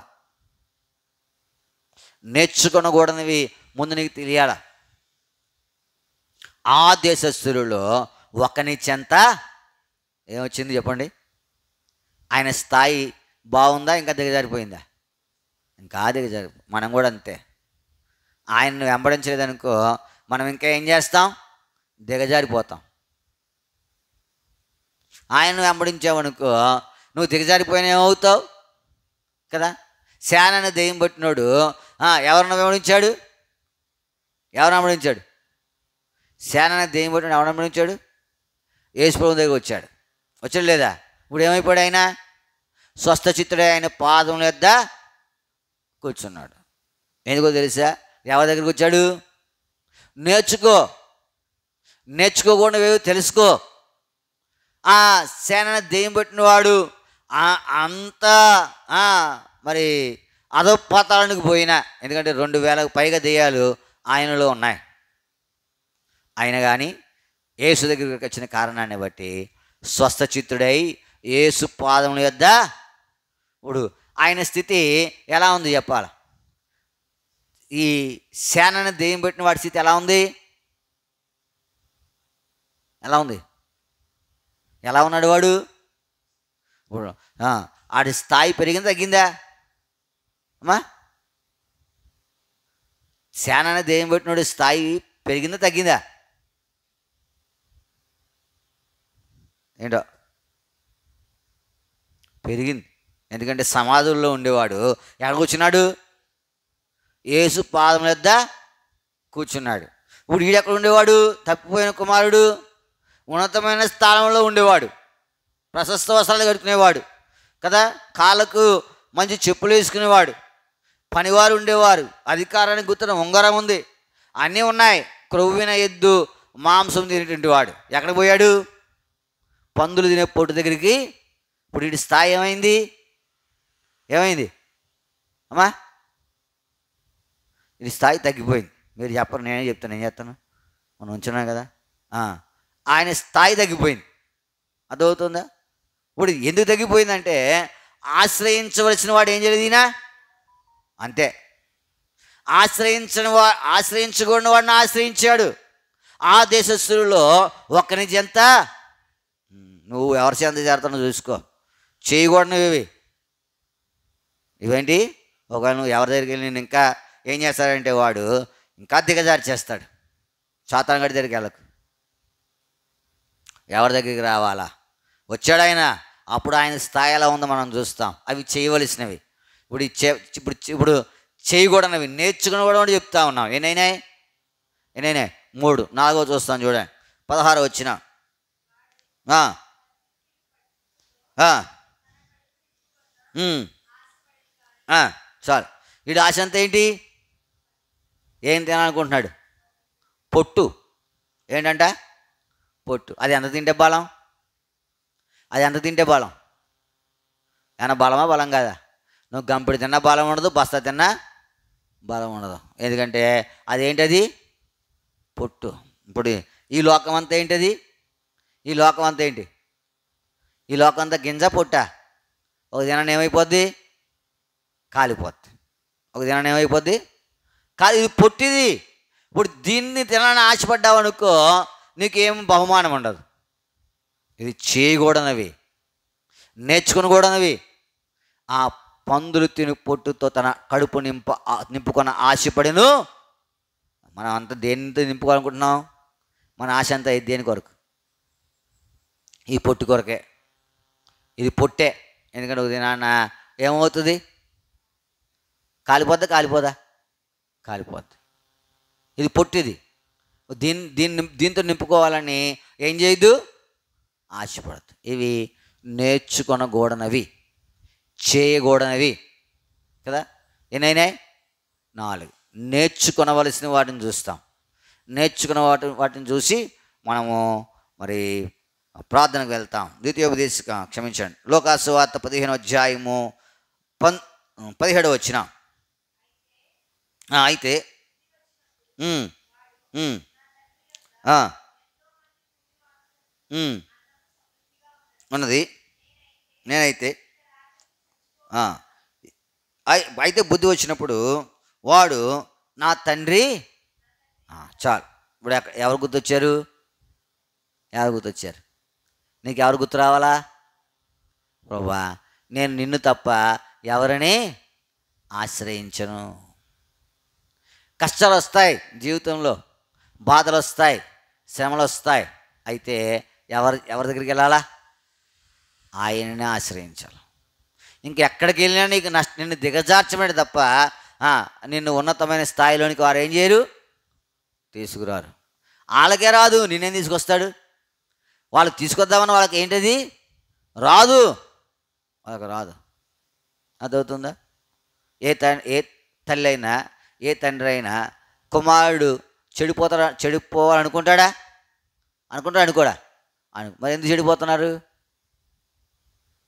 నేర్చుకొనకూడనివి ముందు నీకు తెలియాలా. ఆ దేశస్థులలో ఒకని చెంత ఏమొచ్చింది చెప్పండి? ఆయన స్థాయి బాగుందా? ఇంకా దిగజారిపోయిందా? ఇంకా దిగజారి. మనం కూడా అంతే. ఆయన్ను వెంబడించలేదనుకో మనం ఇంకా ఏం చేస్తాం? దిగజారిపోతాం. ఆయన్ను వెంబడించావనుకో నువ్వు దిగజారిపోయినా ఏమవుతావు కదా. శానని దెయ్యం పట్టినోడు ఎవరిని వెంబడించాడు? ఎవరిని వెంబడించాడు? శానని దెయ్యం పట్టినోడు ఎవరిని వెంబడించాడు? యేసుప్రభువు దగ్గర వచ్చాడు. వచ్చాడు లేదా? ఇప్పుడు ఏమైపోయాడు? ఆయన స్వస్థ చిత్తుడే ఆయన పాదం వద్ద కూర్చున్నాడు. ఎందుకో తెలుసా? ఎవరి దగ్గరికి వచ్చాడు? నేర్చుకో. నేర్చుకోకుండా తెలుసుకో. సేనని దెయ్యం పెట్టినవాడు అంతా మరి అధోపాతాళానికి పోయినా, ఎందుకంటే 2000కు పైగా దెయ్యాలు ఆయనలో ఉన్నాయి. ఆయన కానీ యేసు దగ్గరికి వచ్చిన కారణాన్ని బట్టి స్వస్థ చిత్తుడై యేసు పాదముల యొద్ద. ఇప్పుడు ఆయన స్థితి ఎలా ఉంది చెప్పాలి? ఈ సేనని దెయ్యం పెట్టిన వాడి స్థితి ఎలా ఉంది? ఎలా ఉంది? ఎలా ఉన్నాడు వాడు? ఆడి స్థాయి పెరిగిందా తగ్గిందా అమ్మా? సేనని దెయ్యం పెట్టినోడి స్థాయి పెరిగిందా తగ్గిందా? ఏంటో పెరిగింది. ఎందుకంటే సమాధుల్లో ఉండేవాడు ఎక్కడ కూర్చున్నాడు? యేసు పాదం వద్ద కూర్చున్నాడు. ఇప్పుడు వీడు ఎక్కడ ఉండేవాడు? తప్పిపోయిన కుమారుడు ఉన్నతమైన స్థానంలో ఉండేవాడు. ప్రశస్త వస్త్రాలు కట్టుకునేవాడు కదా. కాళ్ళకు మంచి చెప్పులు వేసుకునేవాడు. పనివారు ఉండేవారు. అధికారానికి గుర్తున్న ఉంగరం ఉంది. అన్నీ ఉన్నాయి. క్రొవ్విన ఎద్దు మాంసం తినేటువంటి వాడు ఎక్కడ పోయాడు? పందులు తినే పొట్టు దగ్గరికి. ఇప్పుడు వీడి స్థాయి ఏమైంది? ఏమైంది అమ్మా? వీడి స్థాయి తగ్గిపోయింది. మీరు చెప్పరు, నేనే చెప్తాను. ఏం చేస్తాను? మనం ఉంచున్నాం కదా. ఆయన స్థాయి తగ్గిపోయింది. అర్థమవుతుందా? ఇప్పుడు ఎందుకు తగ్గిపోయిందంటే ఆశ్రయించవలసిన వాడు ఏం చేయలేదు ఈయన. అంతే. ఆశ్రయించకూడని వాడిని ఆశ్రయించాడు. ఆ దేశస్థులలో ఒక్కని చెంత. నువ్వు ఎవరి చెంత చేరుతానో చూసుకో. చేయకూడనివి ఇవేంటి? ఒకవేళ నువ్వు ఎవరి దగ్గరికి వెళ్ళి నేను ఇంకా ఏం చేస్తాడంటే వాడు ఇంకా దిగజారి చేస్తాడు. సాతానుగాడి దగ్గరికి వెళ్ళకు. ఎవరి దగ్గరికి రావాలా? వచ్చాడు ఆయన. అప్పుడు ఆయన స్థాయి ఎలా ఉందో మనం చూస్తాం. అవి చేయవలసినవి. ఇప్పుడు ఇప్పుడు చేయకూడనివి నేర్చుకుని కూడా చెప్తా ఉన్నాం. ఏనైనాయి? 3, 4 చూస్తాం చూడండి. 16 వచ్చిన చాలు. వీడి ఆశ అంతా ఏంటి? ఏం తినాలనుకుంటున్నాడు? పొట్టు. ఏంటంట? పొట్టు. అది ఎంత తింటే బలం? అది ఎంత తింటే బలం? ఏమన్నా బలమా బలం కాదా? నువ్వు గంపిడి తిన్నా బలం ఉండదు, బస్తా తిన్నా బలం ఉండదు. ఎందుకంటే అదేంటది? పొట్టు. ఇప్పుడు ఈ లోకం అంతా ఏంటది? ఈ లోకం అంతా ఏంటి? ఈ లోకం అంతా గింజ పొట్ట. ఒక దినాన్ని ఏమైపోద్ది? కాలిపోద్ది. ఒక దినాన్ని ఏమైపోద్ది? ఇది పొట్టిది. ఇప్పుడు దీన్ని తినాలని ఆశపడ్డావు అనుకో, నీకేం బహుమానం ఉండదు. ఇది చేయకూడనవి, నేర్చుకునకూడనవి. ఆ పందులు తిని పొట్టుతో తన కడుపు నింపుకున్న ఆశపడిను. మనం అంతా దేనితో నింపుకోవాలనుకుంటున్నాం? మన ఆశ అంతా దేని కొరకు? ఈ పొట్టు కొరకే. ఇది పొట్టే. ఎందుకంటే ఉదయం ఏమవుతుంది? కాలిపోద్దా? కాలిపోద్ది. ఇది పొట్టిది. దీంతో నింపుకోవాలని ఏం చేయదు? ఆశపడద్దు. ఇవి నేర్చుకొనకూడనవి, చేయకూడనవి కదా. ఎన్నైనాయి? 4. నేర్చుకొనవలసిన వాటిని చూస్తాం. నేర్చుకున్న వాటిని చూసి మనము మరి ప్రార్థనకు వెళ్తాం. క్షమించండి, లోకాసు వార్త 15వ అధ్యాయము 17వ వచనం. అయితే ఉన్నది. నేనైతే అయితే బుద్ధి వచ్చినప్పుడు వాడు నా తండ్రి. చాలు. ఇప్పుడు ఎవరు గుర్తొచ్చారు? నీకు ఎవరు గుర్తు రావాలా? ప్రభువా, నేను నిన్ను తప్ప ఎవరిని ఆశ్రయించను. కష్టాలు వస్తాయి, జీవితంలో బాధలు వస్తాయి, శ్రమలు వస్తాయి. అయితే ఎవరి దగ్గరికి వెళ్ళాలా? ఆయననే ఆశ్రయించాలి. ఇంకెక్కడికి వెళ్ళినా నీకు నిన్ను దిగజార్చమేది తప్ప నిన్ను ఉన్నతమైన స్థాయిలోనికి వారు ఏం చేయరు? తీసుకురారు. వాళ్ళకే రాదు, నిన్నేం తీసుకొస్తాడు? వాళ్ళు తీసుకొద్దామని వాళ్ళకి ఏంటది? రాదు. వాళ్ళకి రాదు. అదవుతుందా? ఏ తల్లి అయినా, ఏ తండ్రి అయినా కుమారుడు చెడిపోవాలనుకుంటాడా? అనుకోడా? మరి ఎందుకు చెడిపోతున్నారు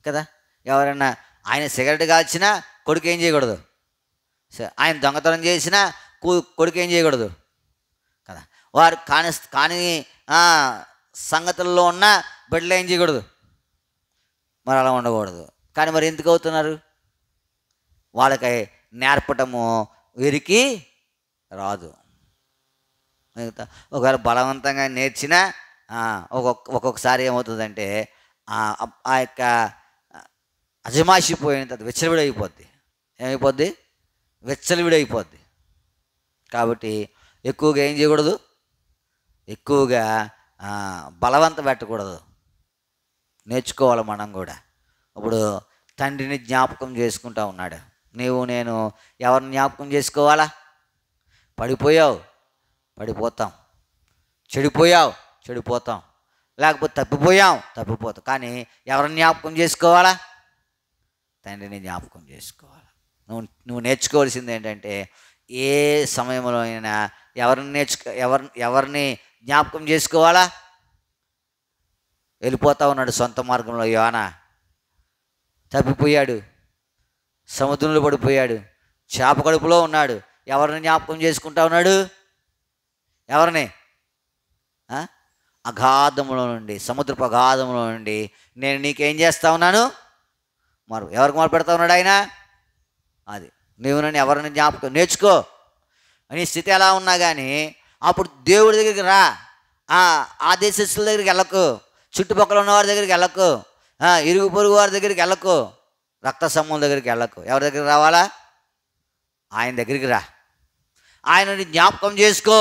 కదా? ఎవరైనా ఆయన సిగరెట్ కాల్చినా కొడుకు ఏం చేయకూడదు, ఆయన దొంగతనం చేసినా కొడుకు ఏం చేయకూడదు కదా. వారు కాని సంగతుల్లో ఉన్న బిడ్డలు ఏం చేయకూడదు, మరి అలా ఉండకూడదు. కానీ మరి ఎందుకు అవుతున్నారు? వాళ్ళకి నేర్పటము వీరికి రాదు. ఒకవేళ బలవంతంగా నేర్చినా ఒక్కొక్కసారి ఏమవుతుందంటే ఆ యొక్క అజమాయిషి పోయిన తర్వాత విచ్చలవిడైపోద్ది. ఏమైపోద్ది? విచ్చలవిడైపోద్ది. కాబట్టి ఎక్కువగా ఏం చేయకూడదు? ఎక్కువగా బలవంత పెట్టకూడదు. నేర్చుకోవాలి మనం కూడా. ఇప్పుడు తండ్రిని జ్ఞాపకం చేసుకుంటా ఉన్నాడు. నేను ఎవరిని జ్ఞాపకం చేసుకోవాలా? పడిపోతాం. చెడిపోతాం. లేకపోతే తప్పిపోతాం. కానీ ఎవరిని జ్ఞాపకం చేసుకోవాలా? తండ్రిని జ్ఞాపకం చేసుకోవాలి. నువ్వు నేర్చుకోవాల్సింది ఏంటంటే, ఏ సమయంలో అయినా ఎవరిని జ్ఞాపకం చేసుకోవాలా? వెళ్ళిపోతా ఉన్నాడు సొంత మార్గంలో. యోనా తప్పిపోయాడు, సముద్రంలో పడిపోయాడు, చేప కడుపులో ఉన్నాడు. ఎవరిని జ్ఞాపకం చేసుకుంటా ఉన్నాడు? ఎవరిని? అగాధంలో నుండి, సముద్రపు అగాధంలో నుండి నేను నీకేం చేస్తా ఉన్నాను? ఎవరికి మొదలు పెడతా ఉన్నాడు ఆయన? అది నువ్వు నన్ను ఎవరిని జ్ఞాపకం నేర్చుకో. నీ స్థితి ఎలా ఉన్నా కానీ అప్పుడు దేవుడి దగ్గరికి రా. ఆ దేశస్తుల దగ్గరికి వెళ్ళకు, చుట్టుపక్కల ఉన్నవారి దగ్గరికి వెళ్ళకు, ఇరుగు పొరుగు వారి దగ్గరికి వెళ్ళకు, రక్త సమూహం దగ్గరికి వెళ్ళకు. ఎవరి దగ్గరికి రావాలా? ఆయన దగ్గరికి రా. ఆయనని జ్ఞాపకం చేసుకో.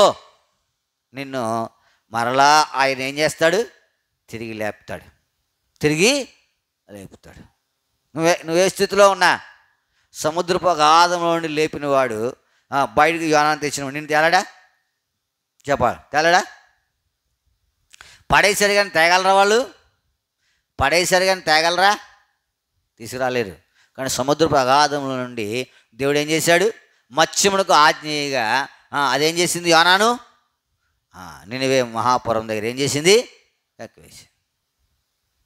నిన్ను మరలా ఆయన ఏం చేస్తాడు? తిరిగి లేపుతాడు. నువ్వే స్థితిలో ఉన్నా, సముద్రపు అగాధంలో నుండి లేపిన వాడు బయటికి యోనాను తెచ్చిన నిన్ను తేలాడా? చెప్పాలి, తేలాడా? పడేసరి కానీ తేగలరా? వాళ్ళు పడేసరి కానీ తేగలరా? తీసుకురాలేరు. కానీ సముద్రపు అగాధంలో నుండి దేవుడు ఏం చేశాడు? మత్స్యమునకు ఆజ్ఞేయగా అదేం చేసింది యోనాను? నినివే మహాపురం దగ్గర ఏం చేసింది? ఎక్కివేసి.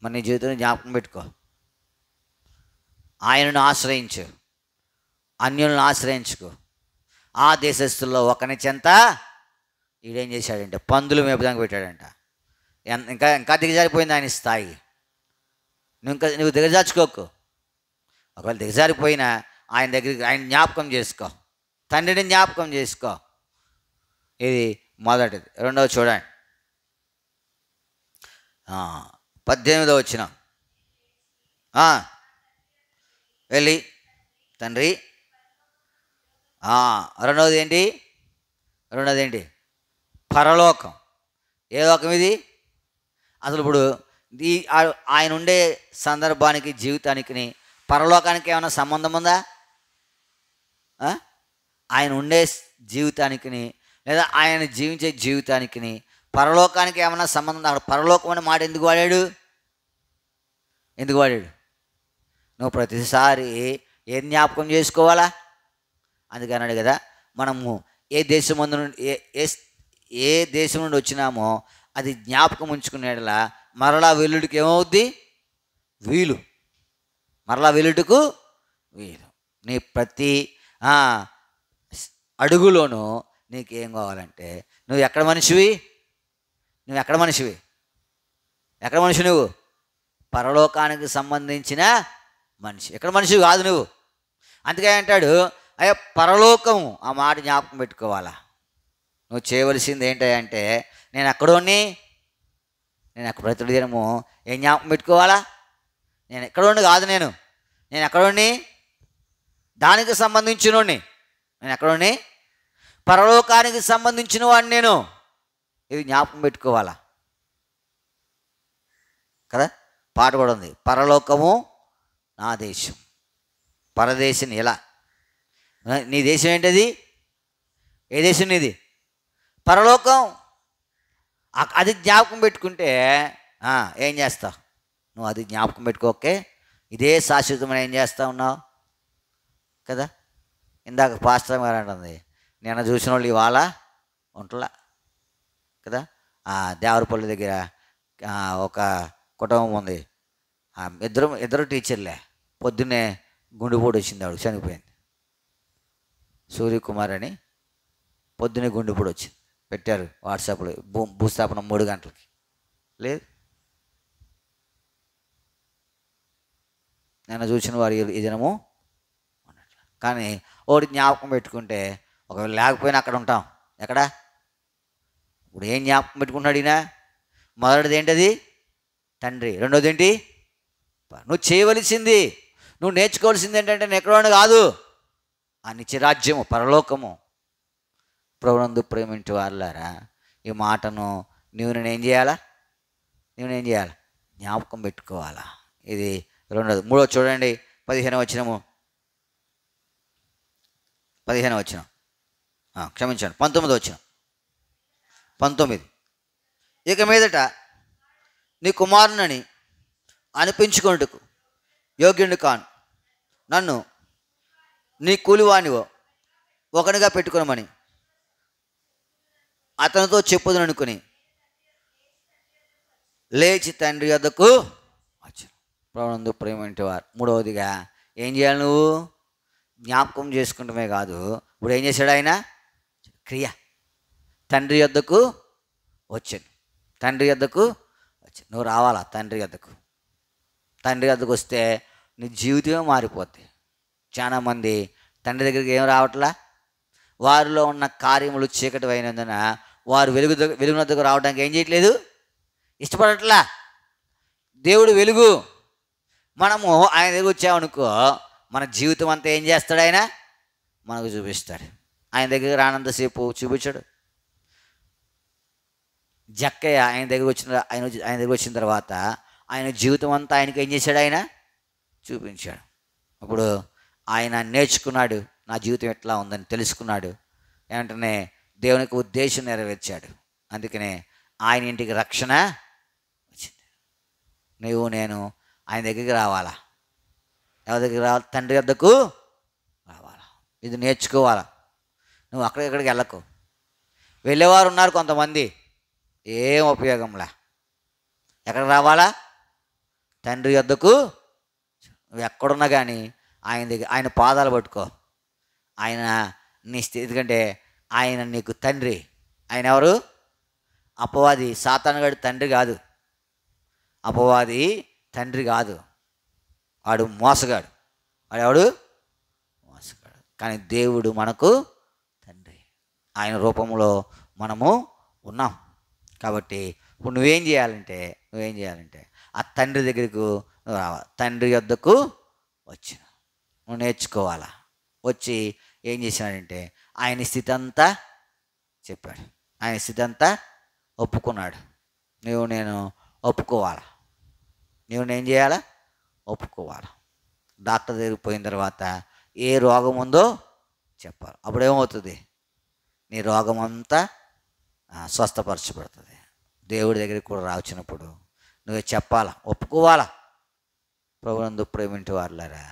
మరి నీ జీవితంలో జ్ఞాపకం పెట్టుకో, ఆయనను ఆశ్రయించు, అన్యులను ఆశ్రయించుకో. ఆ దేశస్తుల్లో ఒకని చెంత ఈడేం చేశాడంటే పందులు మేపుదానికి పెట్టాడంట. ఇంకా ఇంకా దిగజారిపోయింది ఆయన స్థాయి. నువ్వు దిగజార్చుకోకు. ఒకవేళ దిగజారిపోయినా ఆయన దగ్గరికి ఆయన జ్ఞాపకం చేసుకో, తండ్రిని జ్ఞాపకం చేసుకో. ఇది మొదటిది. రెండవది చూడండి, 18వ వచనం. వెళ్ళి తండ్రి. రెండవది ఏంటి? పరలోకం. ఏ లోకం ఇది? అసలు ఇప్పుడు ఆయన ఉండే సందర్భానికి జీవితానికి పరలోకానికి ఏమైనా సంబంధం ఉందా? ఆయన ఉండే జీవితానికి లేదా ఆయన జీవించే జీవితానికి పరలోకానికి ఏమైనా సంబంధం ఉందా? అక్కడ పరలోకం అనే మాట ఎందుకు వాడాడు? నువ్వు ప్రతిసారి ఏం జ్ఞాపకం చేసుకోవాలా? అందుకే అన్నాడు కదా, మనము ఏ దేశం నుండి వచ్చినామో అది జ్ఞాపకం ఉంచుకునేలా మరలా వెల్లుడికి ఏమవుద్ది? వీలు. మరలా వెల్లుటకు వీలు. నీ ప్రతి అడుగులోనూ నీకేం కావాలంటే, నువ్వు ఎక్కడ మనిషివి? నువ్వు పరలోకానికి సంబంధించిన మనిషి. ఎక్కడ మనిషివి కాదు నువ్వు. అందుకే అంటాడు, అయ్యా పరలోకం, ఆ మాట జ్ఞాపకం పెట్టుకోవాలా. నువ్వు చేయవలసింది ఏంటంటే, నేను ప్రతి దినము ఏం జ్ఞాపకం పెట్టుకోవాలా? నేను ఎక్కడోని కాదు, నేను ఎక్కడోని దానికి సంబంధించినోడిని. నేను ఎక్కడోని పరలోకానికి సంబంధించిన వాడిని నేను. ఇది జ్ఞాపకం పెట్టుకోవాలా కదా. పాట కూడా ఉంది, పరలోకము నా దేశం, పరదేశం. ఎలా? నీ దేశం ఏంటది? ఏ దేశం నీది? పరలోకం. అది జ్ఞాపకం పెట్టుకుంటే ఏం చేస్తావు నువ్వు? అది జ్ఞాపకం పెట్టుకోకే ఇదే శాశ్వతమైన ఏం చేస్తా ఉన్నావు కదా. ఇందాక పాస్టర్ గారు అంటుంది, నిన్న చూసిన వాళ్ళు ఇవాళ ఉంటలా కదా. దేవరపల్లి దగ్గర ఒక కుటుంబం ఉంది. ఇద్దరు టీచర్లే. పొద్దున్నే గుండెపోటు వచ్చింది, ఆవిడ చనిపోయింది. సూర్యకుమార్ అని పొద్దున్నే గుండెపోటు వచ్చింది. పెట్టారు వాట్సాప్లో, భూస్థాపన 3 గంటలకి. లేదు, నేను చూసిన వారు ఈ దినము ఉన్నట్లు. కానీ ఒకటి జ్ఞాపకం పెట్టుకుంటే, ఒకవేళ లేకపోయినా అక్కడ ఉంటాం. ఎక్కడ? ఇప్పుడు ఏం జ్ఞాపకం పెట్టుకుంటున్నాడు ఈయన? మొదటిది ఏంటది? తండ్రి. రెండోది ఏంటి? నువ్వు చేయవలసింది, నువ్వు నేర్చుకోవాల్సింది ఏంటంటే, నేను ఎక్కడో కాదు, ఆ నిత్యరాజ్యము, పరలోకము. ప్రభునందు ప్రేమించే వారులారా, ఈ మాటను నేనేం చేయాలా? జ్ఞాపకం పెట్టుకోవాలా. ఇది రెండోది. మూడోది చూడండి, 15వ వచనము. 19వ వచనం. 19. ఇక మీదట నీ కుమారునని అనిపించుకొనుటకు యోగ్యుని కాను, నన్ను నీ కూలివానివో ఒకనిగా పెట్టుకునమని అతనితో చెప్పుదని అనుకుని లేచి తండ్రి వద్దకు వచ్చాను. ప్రభునందు ప్రేమంటే వారు. మూడవదిగా ఏం చేయాలి? నువ్వు జ్ఞాపకం చేసుకుంటమే కాదు, ఇప్పుడు ఏం చేశాడు ఆయన? క్రియ. తండ్రి వద్దకు వచ్చాను. నువ్వు రావాలా తండ్రి వద్దకు వస్తే నీ జీవితమే మారిపోద్ది. చాలామంది తండ్రి దగ్గరికి ఏం రావట్లా? వారిలో ఉన్న కార్యములు చీకటి అయినందున వారు వెలుగు వద్దకు రావడానికి ఏం చేయట్లేదు? ఇష్టపడట్లా. దేవుడు వెలుగు. మనము ఆయన దగ్గర వచ్చామనుకో, మన జీవితం అంతా ఏం చేస్తాడు? ఆయన మనకు చూపిస్తాడు. ఆయన దగ్గర రానంతసేపు చూపించాడు. జక్కయ్య ఆయన దగ్గర వచ్చిన తర్వాత ఆయన జీవితం అంతా ఆయనకి ఏం చేశాడు? ఆయన చూపించాడు. అప్పుడు ఆయన నేర్చుకున్నాడు, నా జీవితం ఎట్లా ఉందని తెలుసుకున్నాడు. వెంటనే దేవునికి ఉద్దేశం నెరవేర్చాడు. అందుకనే ఆయన ఇంటికి రక్షణ వచ్చింది. నేను ఆయన దగ్గరికి రావాలా? ఎవరి దగ్గరికి రావాలి? తండ్రి వద్దకు రావాలా. ఇది నేర్చుకోవాలా. నువ్వు అక్కడికి వెళ్ళకు. వెళ్ళేవారు ఉన్నారు కొంతమంది, ఏం ఉపయోగంలా. ఎక్కడికి రావాలా? తండ్రి యొద్దకు. నువ్వు ఎక్కడున్నా కానీ ఆయన దగ్గర, ఆయన పాదాలు పట్టుకో. ఆయన నీ స్థితి, ఎందుకంటే ఆయన నీకు తండ్రి. ఆయన ఎవరు? అపవాది, సాతానుగాడి తండ్రి కాదు. అపవాది తండ్రి కాదు, వాడు మోసగాడు. వాడు ఎవడు? మోసగాడు. కానీ దేవుడు మనకు తండ్రి. ఆయన రూపంలో మనము ఉన్నాం. కాబట్టి ఇప్పుడు నువ్వేం చేయాలంటే ఆ తండ్రి దగ్గరకు నువ్వు రావాలి. తండ్రి యొద్దకు వచ్చిన నువ్వు నేర్చుకోవాలా. వచ్చి ఏం చేసినాడంటే ఆయన స్థితి అంతా చెప్పాడు. ఆయన స్థితి అంతా ఒప్పుకున్నాడు. నేను ఒప్పుకోవాలా. నేను చేయాలా? ఒప్పుకోవాలి. డాక్టర్ దగ్గరికి పోయిన తర్వాత ఏ రోగం ఉందో చెప్పాలి. అప్పుడేమవుతుంది? నీ రోగం అంతా స్వస్థపరచబడుతుంది. దేవుడి దగ్గరికి కూడా రావచ్చినప్పుడు నువ్వే చెప్పాలా, ఒప్పుకోవాలా. ప్రభునందు ప్రేమింటి వారులారా,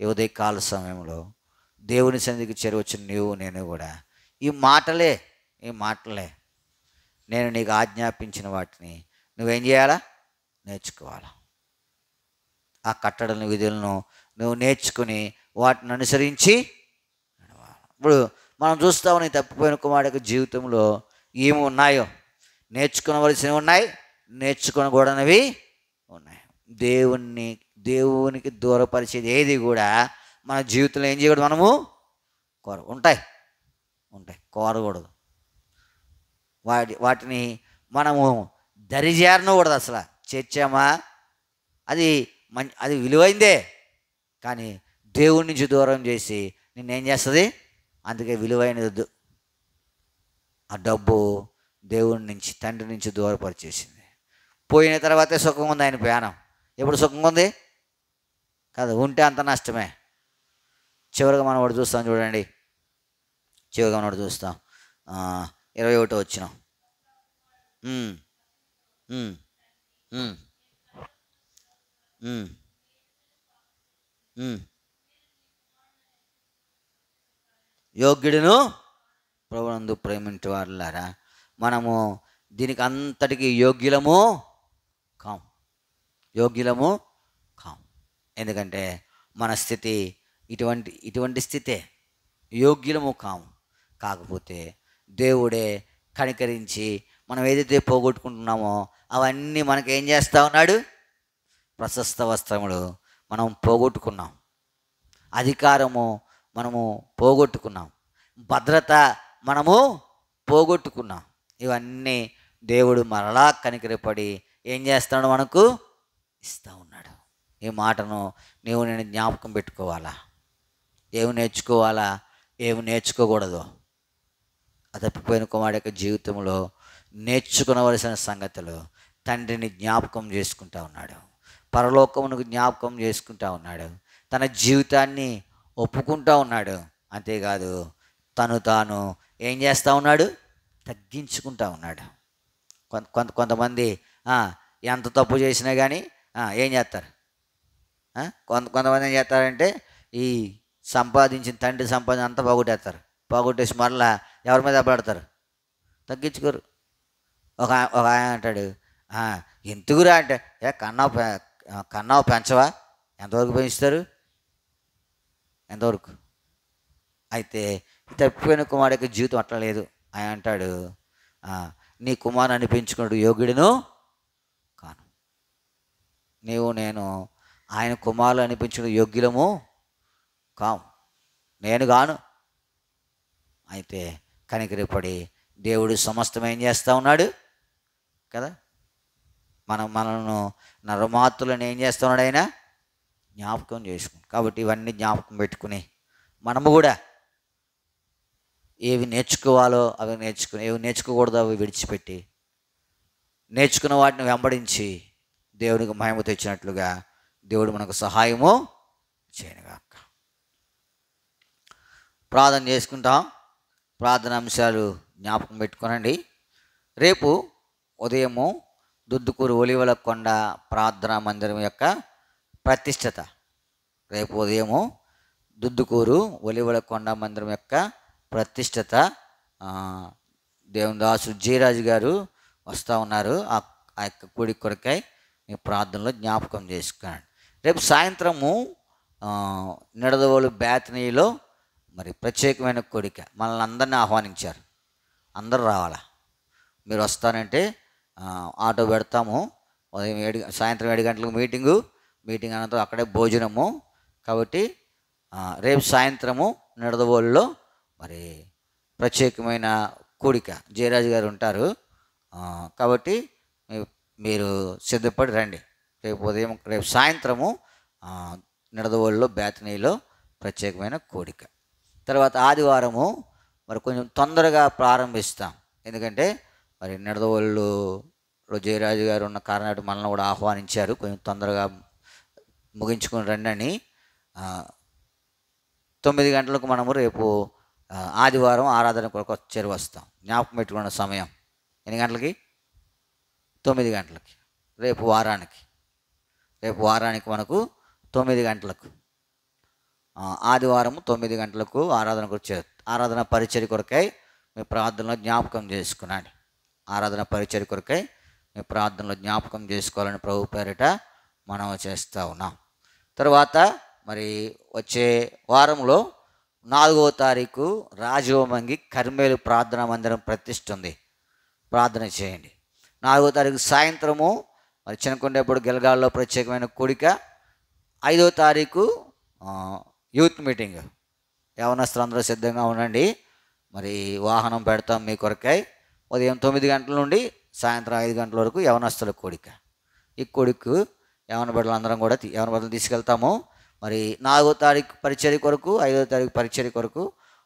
ఈ ఉదయకాల సమయంలో దేవుని సన్నిధికి చేరవచ్చిన నీవు నేను కూడా ఈ మాటలే నేను నీకు ఆజ్ఞాపించిన వాటిని నువ్వేం చేయాలా? నేర్చుకోవాలా. ఆ కట్టడలను, విధులను నువ్వు నేర్చుకుని వాటిని అనుసరించి నడవాలి. ఇప్పుడు మనం చూస్తామని తప్పిపోయిన కుమారుడి జీవితంలో ఏమి ఉన్నాయో, నేర్చుకోవలసినవి ఉన్నాయి, నేర్చుకోకూడనివి ఉన్నాయి. దేవునికి దూరపరిచేది ఏది కూడా మన జీవితంలో ఏం చేయకూడదు, మనము ఉంటాయి కోరకూడదు. వాటిని మనము దరిజేరనకూడదు. అసలు చేర్చామా అది విలువైందే, కానీ దేవుడి నుంచి దూరం చేసి నిన్నేం చేస్తుంది? అందుకే విలువైనది వద్దు. ఆ డబ్బు దేవుడి నుంచి, తండ్రి నుంచి దూరపరిచేసింది. పోయిన తర్వాతే సుఖం ఉంది ఆయన ప్రయాణం. ఎప్పుడు సుఖంగా ఉంది కాదు, ఉంటే అంత నష్టమే. చివరిగా మనం ఒకటి చూస్తాం చూడండి. చివరిగా మనం ఒకటి చూస్తాం. 21 వచ్చిన యోగ్యుడును ప్రభునందు ప్రేమించే వారులారా, మనము దీనికి అంతటికి యోగ్యులము కాం. ఎందుకంటే మన స్థితి ఇటువంటి స్థితే. యోగ్యులము కాము. కాకపోతే దేవుడే కనికరించి మనం ఏదైతే పోగొట్టుకుంటున్నామో అవన్నీ మనకేం చేస్తూ ఉన్నాడు? ప్రశస్త వస్త్రములు మనం పోగొట్టుకున్నాం, అధికారము మనము పోగొట్టుకున్నాం, భద్రత మనము పోగొట్టుకున్నాం. ఇవన్నీ దేవుడు మరలా కనికరపడి ఏం చేస్తాడు? మనకు ఇస్తూ ఉన్నాడు. ఈ మాటను నేను జ్ఞాపకం పెట్టుకోవాలా. ఏమి నేర్చుకోవాలా, ఏమి నేర్చుకోకూడదు. తప్పిపోయిన కుమారుడి యొక్క జీవితంలో నేర్చుకునవలసిన సంగతులు తండ్రిని జ్ఞాపకం చేసుకుంటా ఉన్నాడు, పరలోకమునకు జ్ఞాపకం చేసుకుంటా ఉన్నాడు, తన జీవితాన్ని ఒప్పుకుంటా ఉన్నాడు. అంతేకాదు తాను ఏం చేస్తూ ఉన్నాడు? తగ్గించుకుంటా ఉన్నాడు. కొంతమంది ఎంత తప్పు చేసినా కానీ ఏం చేస్తారు? కొంతమంది ఏం చేస్తారంటే ఈ తండ్రి సంపాదించిన అంతా పోగొట్టేసి మరలా ఎవరి మీద పడతారు? తగ్గించుకోరు. ఒక ఆయన అంటాడు, ఎందుకురా అంటే, కన్నావు పెంచవా? ఎంతవరకు పెంచుతారు? ఎంతవరకు? అయితే తప్పిపోయిన కుమారుడి యొక్క జీవితం అట్లా లేదు. ఆయన అంటాడు, నీ కుమారుని అనిపించుకున్నాడు యోగ్యుడును కాను. నేను ఆయన కుమారులు అనిపించుకున్న యోగ్యులము కాము, నేను గాను. అయితే కనికరపడి దేవుడు సమస్తం ఏం చేస్తూ ఉన్నాడు కదా? మనను నరమాతులను ఏం చేస్తూ ఉన్నాడు? ఆయన జ్ఞాపకం చేసుకుని. కాబట్టి ఇవన్నీ జ్ఞాపకం పెట్టుకుని మనము కూడా ఏవి నేర్చుకోవాలో అవి నేర్చుకుని, ఏవి నేర్చుకోకూడదో అవి విడిచిపెట్టి నేర్చుకున్న వాటిని వెంబడించి దేవునికి మహిమ తెచ్చినట్లుగా దేవుడు మనకు సహాయము చేయనుగాక. ప్రార్థన చేసుకుంటాం. ప్రార్థన అంశాలు జ్ఞాపకం పెట్టుకోనండి. రేపు ఉదయము దుద్దుకూరు ఒలివల కొండ ప్రార్థనా మందిరం యొక్క ప్రతిష్టత. రేపు ఉదయము దుద్దుకూరు ఒలివల కొండ మందిరం యొక్క ప్రతిష్టత దేవుని దాసుడు జయరాజు గారు వస్తూ ఉన్నారు. ఆ యొక్క కూడి కొరకై మీ ప్రార్థనలో జ్ఞాపకం చేసుకోండి. రేపు సాయంత్రము నిడదవోలు బేతనీలో మరి ప్రత్యేకమైన కోరిక మనల్ని అందరినీ ఆహ్వానించారు. అందరూ రావాలా. మీరు వస్తానంటే ఆటో పెడతాము. ఉదయం సాయంత్రం 7 గంటలకు మీటింగ్ అనంతరం అక్కడే భోజనము. కాబట్టి రేపు సాయంత్రము నిడదవోలులో మరి ప్రత్యేకమైన కూడిక జయరాజు గారు ఉంటారు. కాబట్టి మీరు సిద్ధపడి రండి. రేపు సాయంత్రము నిడదవోలులో బేతనీలో ప్రత్యేకమైన కూడిక. తర్వాత ఆదివారము మరి కొంచెం తొందరగా ప్రారంభిస్తాం. ఎందుకంటే మరి నిడదవోలులో జయరాజు గారు ఉన్న కారణాలు మనల్ని కూడా ఆహ్వానించారు. కొంచెం తొందరగా ముగించుకొని రండి అని. 9 గంటలకు మనము రేపు ఆదివారం ఆరాధన కొరకు చేరువస్తాం. జ్ఞాపకం పెట్టుకున్న సమయం ఎన్ని గంటలకి? 9 గంటలకి. రేపు వారానికి మనకు 9 గంటలకు, ఆదివారం 9 గంటలకు ఆరాధన కొరకు ఆరాధన పరిచర్య కొరకై మీ ప్రార్థనలో జ్ఞాపకం చేసుకున్నాండి. ఆరాధన పరిచర్య కొరకై మీ ప్రార్థనలో జ్ఞాపకం చేసుకోవాలని ప్రభు పేరిట మనం చేస్తూ ఉన్నాం. తర్వాత మరి వచ్చే వారంలో 4వ తారీఖు రాజవోమంగి కర్మేలు ప్రార్థనా మందిరం ప్రతిష్ఠ ఉంది. ప్రార్థన చేయండి. 4వ తారీఖు సాయంత్రము మరి చిన్నకొండేపూడి గిలగాల్లో ప్రత్యేకమైన కూడిక. 5వ తారీఖు యూత్ మీటింగ్. యవనస్తులందరూ సిద్ధంగా ఉండండి. మరి వాహనం పెడతాం మీ కొరకై. ఉదయం 9 గంటల నుండి సాయంత్రం 5 గంటల వరకు యవనస్తుల కూడిక. ఈ కూడికు యవన బిడ్డలు తీసుకెళ్తాము. మరి 4వ తారీఖు పరిచర్య కొరకు, 5వ తారీఖు పరిచర్య కొరకు,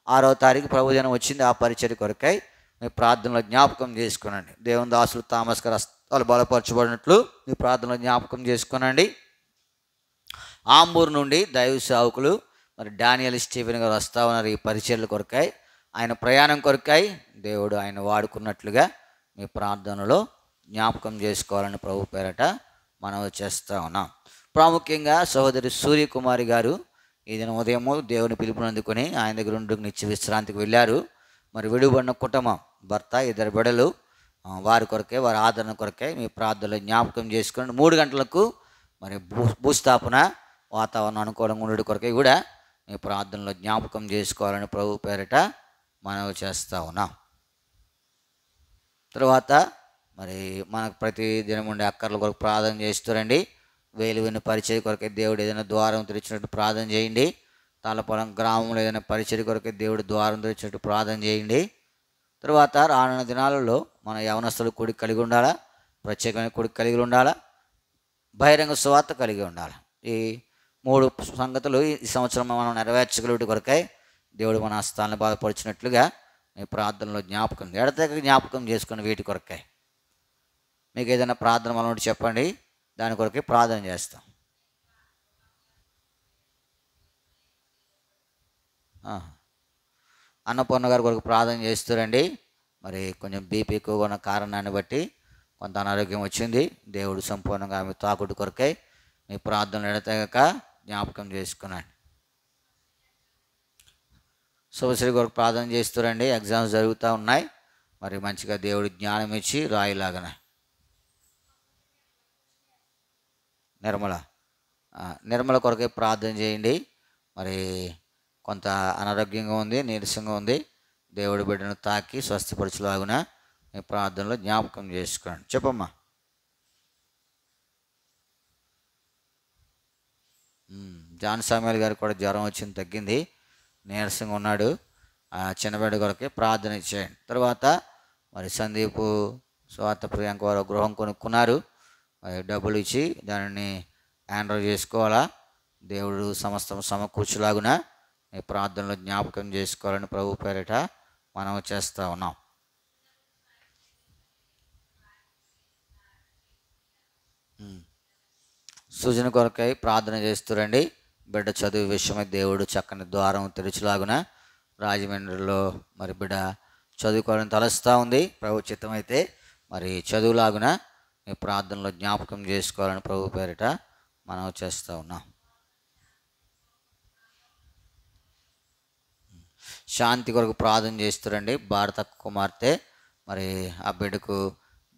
6వ తారీఖు ప్రభుజనం వచ్చింది ఆ పరిచర్య కొరకై మీ ప్రార్థనలో జ్ఞాపకం చేసుకునండి. దేవుని దాసులు థామస్ గారు వాళ్ళు బలపరచబడినట్లు మీ ప్రార్థనలో జ్ఞాపకం చేసుకునండి. ఆంబూరు నుండి దైవ సేవకులు మరి డానియల్ స్టీఫెన్ గారు వస్తూ ఉన్నారు. ఈ పరిచర్యల కొరకై, ఆయన ప్రయాణం కొరకై దేవుడు ఆయన వాడుకున్నట్లుగా మీ ప్రార్థనలో జ్ఞాపకం చేసుకోవాలని ప్రభు పేరట మనం చేస్తూ ఉన్నాం. ప్రాముఖ్యంగా సహోదరి సూర్యకుమారి గారు ఈ దిన ఉదయము దేవుని పిలుపునందుకొని ఆయన దగ్గర ఉండి నిత్య విశ్రాంతికి వెళ్ళారు. మరి విడుబడిన కుటుంబం, భర్త, 2 బిడ్డలు, వారి కొరకే, వారి ఆదరణ కొరకే మీ ప్రార్థనలో జ్ఞాపకం చేసుకుని 3 గంటలకు మరి భూస్థాపన వాతావరణం అనుకూలంగా ఉండడం కొరకే కూడా మీ ప్రార్థనలో జ్ఞాపకం చేసుకోవాలని ప్రభు పేరిట మనవి చేస్తూ ఉన్నాం. తర్వాత మరి మనకు ప్రతి దినం ఉండే అక్కర్ల కొరకు ప్రార్థన చేస్తారండి. వేలువిని పరిచయ కొరకే దేవుడు ఏదైనా ద్వారం తెరిచినట్టు ప్రార్థన చేయండి. తాళపొలం గ్రామంలో ఏదైనా పరిచయ కొరకే దేవుడు ద్వారం తెరిచినట్టు ప్రార్థన చేయండి. తర్వాత రానున్న దినాలలో మన యవనస్తులు కూడి కలిగి ఉండాలా, ప్రత్యేకమైన కూడి కలిగి ఉండాలా, బహిరంగ సువార్త కలిగి ఉండాలి. ఈ 3 సంగతులు ఈ సంవత్సరం మనం నెరవేర్చగలిగే కొరకై దేవుడు మన హస్తాలను బాధపరిచినట్లుగా మీ ప్రార్థనలో జ్ఞాపకం చేసుకుని వీటి కొరకై మీకు ఏదైనా ప్రార్థన మనం చెప్పండి, దాని కొరకే ప్రార్థన చేస్తాం. అన్నపూర్ణ గారి కొరకు ప్రార్థన చేస్తారండి. మరి కొంచెం బీపీ ఎక్కువగా ఉన్న కారణాన్ని బట్టి కొంత అనారోగ్యం వచ్చింది. దేవుడు సంపూర్ణంగా ఆమె తాకుడు కొరకై మీ ప్రార్థనలు ఎడతెగక జ్ఞాపకం చేసుకున్నాండి. శుభశ్రీ కొరకు ప్రార్థన చేస్తారండి. ఎగ్జామ్స్ జరుగుతూ ఉన్నాయి. మరి మంచిగా దేవుడు జ్ఞానం ఇచ్చి రాయిలాగన. నిర్మల కొరకే ప్రార్థన చేయండి. మరి కొంత అనారోగ్యంగా ఉంది, నీరసంగా ఉంది. దేవుడి బిడ్డను తాకి స్వస్థపరచులాగున మీ ప్రార్థనలో జ్ఞాపకం చేసుకోండి. చెప్పమ్మా. జాన్ సామ్యుల్ గారికి కూడా జ్వరం వచ్చింది, తగ్గింది, నీరసంగా ఉన్నాడు. చిన్నబిడ్డ కొరకే ప్రార్థన చేయండి. తర్వాత మరి సందీపు, స్వార్థ ప్రియాంక వారు గృహం కొనుక్కున్నారు. మరి డబ్బులు ఇచ్చి దానిని హ్యాండ్ఓవర్ చేసుకోవాలా. దేవుడు సమస్తం సమకూర్చులాగున మీ ప్రార్థనలో జ్ఞాపకం చేసుకోవాలని ప్రభు పేరిట మనం చేస్తూ ఉన్నాం. సృజన కొరకై ప్రార్థన చేస్తురండి. బిడ్డ చదువు విషయమై దేవుడు చక్కని ద్వారం తెరుచులాగున రాజమండ్రిలో మరి బిడ్డ చదువుకోవాలని తలస్తూ ఉంది. ప్రభు చిత్తమైతే మరి చదువులాగున మీ ప్రార్థనలో జ్ఞాపకం చేసుకోవాలని ప్రభు పేరిట మనం చేస్తూ ఉన్నాం. శాంతి కొరకు ప్రార్థన చేస్తురండి. భారత కుమార్తె మరి ఆ బిడ్డకు